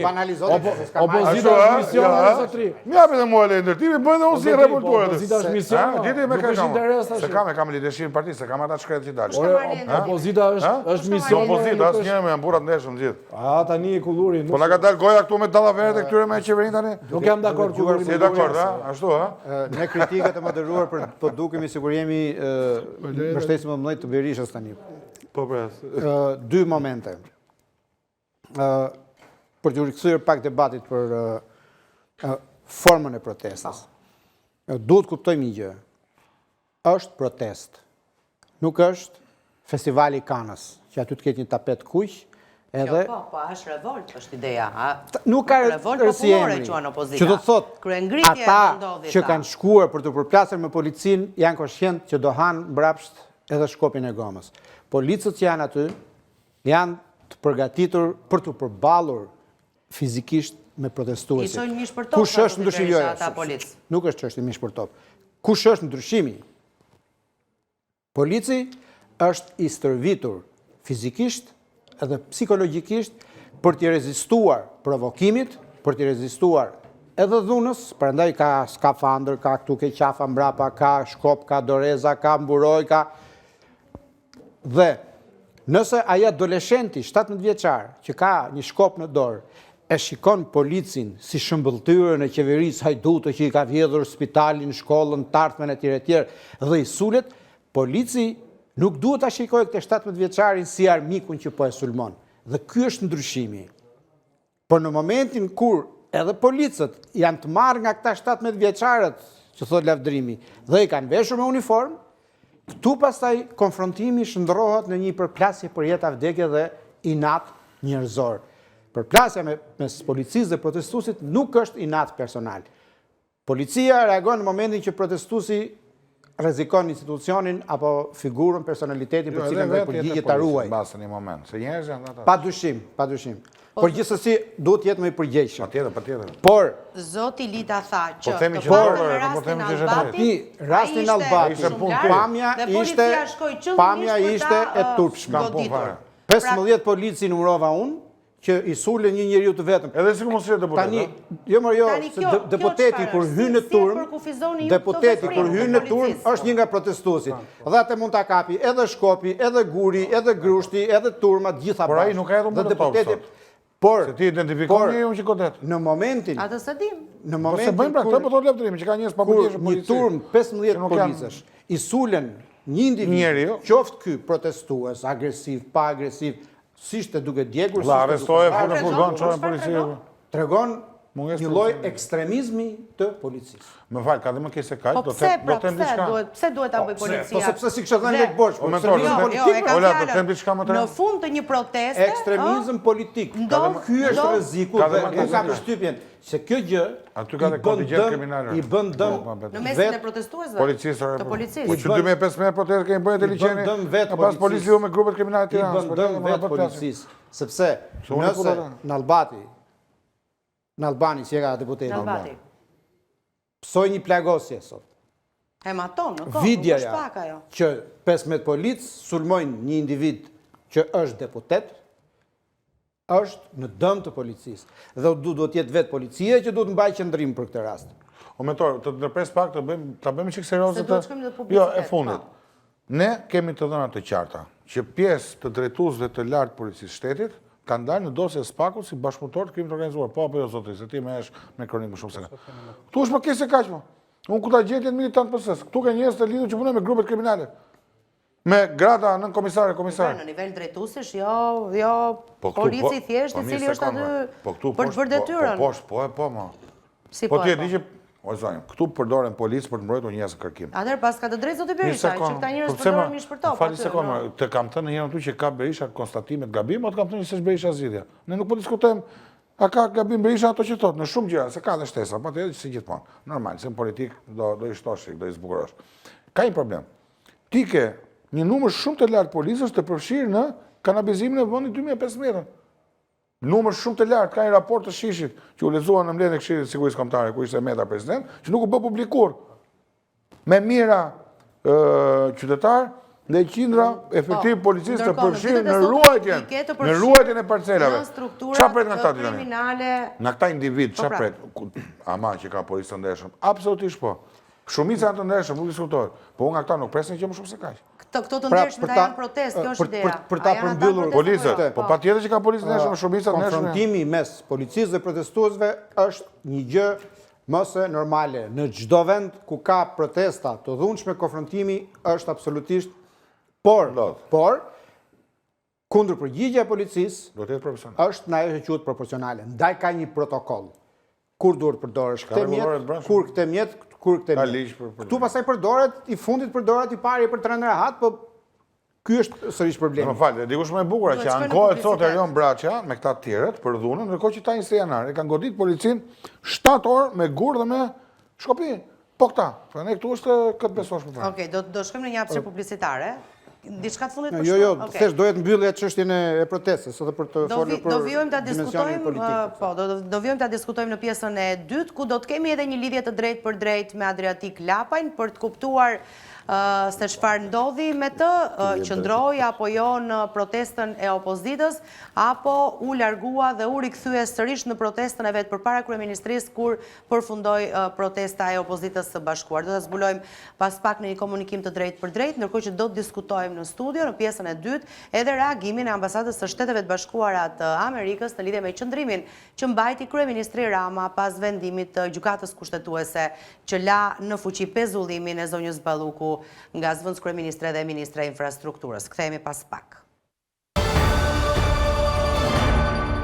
opozita është mision në zotri. Më japi dhe mua në ndërtimin, bëj dhe unë si revoltuar. Opozita është mision. Gjithë me kanë. Se kam lidershin parti, se kam ata shkret që dalin. Opozita është mision. Opozita as njëri me burrat ndeshëm gjithë. Tani e kullurin. Po na ka dal goja këtu me dallaveret e këtyre me qeverinë tani. Nuk jam dakord kullurin. Si dakord, ashtu, Ne kritikat e moderuar për dukemi sikur jemi mbështetësim më të Berishës tani. Po pres. Dy momente. Për të rikthyer pak debatit për formën e protestës. Duhet kuptojmë një gjë. Është protest. Nuk është festivali i Kanës, që aty të ketë një tapet kuq, edhe Po, është revolt, është ideja. nuk ka revolt rësi popullore emri. quan opozita. Që do të thotë, Kryengritje ata ndodhi që kanë shkuar për të përplasur me policin janë koshient që do hanë mbrapsht edhe shkopin e gomës. Policët që janë aty janë të përgatitur për të përballur fizikisht me protestuesit. Isojnë mish për top. Kush është ndryshimi? Nuk është çështje mish për top. Kush është ndryshimi? Polici është i stërvitur fizikisht edhe psikologjikisht për t'i rezistuar provokimit, për t'i rezistuar edhe dhunës, prandaj ka skafandër, ka këtu ke qafa mbrapa, ka shkop, ka doreza, ka mburoj, ka... Dhe nëse ai adoleshenti 17 vjeçar që ka një shkop në dorë e shikon policin si shëmbëlltyrën e qeverisë hajdutë që i ka vjedhur spitalin, shkollën, tartmen e tjerë dhe i sulet, polici nuk duhet ta shikojë këtë 17 vjeçarin si armikun që po e sulmon. Dhe ky është ndryshimi. Por në momentin kur edhe policët janë të marrë nga këta 17 vjeçarët, që thot lavdrimi, dhe i kanë veshur me uniformë, këtu pastaj konfrontimi shndrohet në një përplasje për jetë vdekje dhe inat njerëzor. Përplasja mes policisë dhe protestuesit nuk është inat personal. Policia reagon në momentin që protestuesi rrezikon institucionin apo figurën, personalitetin për cilën vetë përgjigjet ta ruaj. Mbas në një moment, se njerëz janë ata. Padyshim. Por gjithsesi duhet jetë më i përgjegjshëm. Patjetër. Por Zoti Lita tha që rastin Albati, pamja ishte e turpshme. 15 polici numërova unë, që i sulen një njeriu të vetëm. Edhe si mos është deputet. Tani, deputeti kur hyn në turm, është një nga protestuesit. Dhe atë mund ta kapi edhe shkopi, edhe guri, edhe grushti, edhe turma, të gjitha bashkë. Por ai nuk ka hedhur më deputeti. Por se ti identifikon njeriu që godet. Në momentin. Atë se dim. Në momentin bëjmë pra këtë, po thotë lavdërimi që ka njerëz pa përgjigje polici. Një turm 15 policësh i sulen një individ, qoftë ky protestues, agresiv, pa agresiv, si ishte duke djegur... La arrestoje në furgon, qojnë policia. Tregon një lloj ekstremizmi të policisë. Më fal, ka dhe më kese kaq, do të them diçka. Pse duhet ta bëj policia? Po sepse si kishte thënë lek bosh, do të them diçka më të në fund të një proteste, ekstremizëm politik. Ky është rreziku dhe nuk ka përshtypjen se kjo gjë aty ka dhe kontingjent kriminal. I bën dëm në mesin e protestuesve. Të policisë. Po që 2015 protestë kemi bërë inteligjeni. Pas policiu me grupet kriminale të Tiranës. I bën dëm vetë policisë, sepse nëse në Albani, si e ka deputeti. Psoj një plagosje sot. Hematon, në kohë, Vidjaja që 15 policë sulmojnë një individ që është deputet, është në dëm të policisë. Dhe duhet jetë vetë policia që duhet mbaj qëndrim për këtë rast. O mentor, të ndërpres pak të bëjmë çik serioze të... Jo, e fundit. Ne kemi të dhëna të qarta që pjesë të drejtuesve të lartë policisë shtetit kanë dalë në dosje Spakut si bashkëpunëtor të krimit të organizuar. Po apo jo zotri, se ti më jesh me kronik më shumë se ka. Ktu është më keq se kaq më. Unë ku ta gjetjet militant PS-s. Ktu ka njerëz të lidhur që punojnë me grupet kriminale. Me grada nën komisar. Në nivel drejtuesish, jo polici thjesht i cili është aty për të bërë detyrën. Po, ma. Po ti e di që o zonjë, këtu përdoren policë për të mbrojtur njerëz në kërkim. Atëherë pas ka të drejtë zoti Berisha, që këta njerëz përdoren mish për top. Fali sekondë, të kam thënë herën aty që ka Berisha konstatimet gabim, atë kam thënë se është Berisha zgjidhja. Ne nuk po diskutojmë a ka gabim Berisha ato që thotë, në shumë gjëra, se ka dhe shtesa, po atë si gjithmonë. Normal, se në politik do i shtosh, do i zbukurosh. Ka një problem. Ti ke një numër shumë të lartë policës të përfshirë në kanabizimin e vendit 2015. Numër shumë të lartë, ka një raport të Shishit që u lexuan në mbledhjen e Këshillit të Sigurisë Kombëtare, ku ishte Meta president, që nuk u bë publikur. Me mira qytetar dhe qindra efektiv policisë të përfshirë në ruajtjen e parcelave. Qa pret nga këta tani? Nga këta individ, qa pret? Ama që ka policë të ndershëm. Absolutisht po. Shumica janë të ndershëm, nuk diskutohet. Po nga këta nuk presin që më shumë se kaq. Këto të ndershëm ta janë protest, kjo është ideja. Për ta përmbyllur policët, po patjetër që ka policë të ndershëm, shumica të ndershëm. Konfrontimi mes policisë dhe protestuesve është një gjë mëse normale. Në çdo vend ku ka protesta të dhunshme, konfrontimi është absolutisht por kundër përgjigjja e policisë është në ajo që quhet proporcionale. Ndaj ka një protokoll. Kur duhet përdorësh këtë mjet, kur këtë mjet, kur këtë mjet. Ktu pastaj përdoret, i fundit përdoret i pari për të rënë rahat, po ky është sërish problemi. Më fal, dikush më e bukur që ankohet sot Erion Braçja me këta të tjerët për dhunën, ndërkohë që ta 20 janar e kanë godit policinë 7 orë me gur dhe me shkopi. Po këta. Pra ne këtu është këtë besosh më parë. Okej, do shkojmë në një hapësirë publicitare. Diçka të fundit për shkak. Jo, thjesht dohet mbyllja çështjen e protestës, edhe për të folur për dimensionin politik. Po, do vijojmë ta diskutojmë në pjesën e dytë, ku do të kemi edhe një lidhje të drejtë për drejtë me Adriatik Lapajn për të kuptuar se çfarë ndodhi me të, qëndroi apo jo në protestën e opozitës, apo u largua dhe u rikthye sërish në protestën e vet përpara kryeministrisë kur përfundoi protesta e opozitës së bashkuar. Do ta zbulojmë pas pak në një komunikim të drejtë për drejtë, ndërkohë që do të diskutojmë në studio në pjesën e dytë edhe reagimin e ambasadës së Shteteve të Bashkuara të Amerikës në lidhje me qëndrimin që mbajti kryeministri Rama pas vendimit të gjykatës kushtetuese që la në fuqi pezullimin e zonjës Balluku nga zëvendës kryeministre dhe ministre e infrastrukturës. Kthehemi pas pak.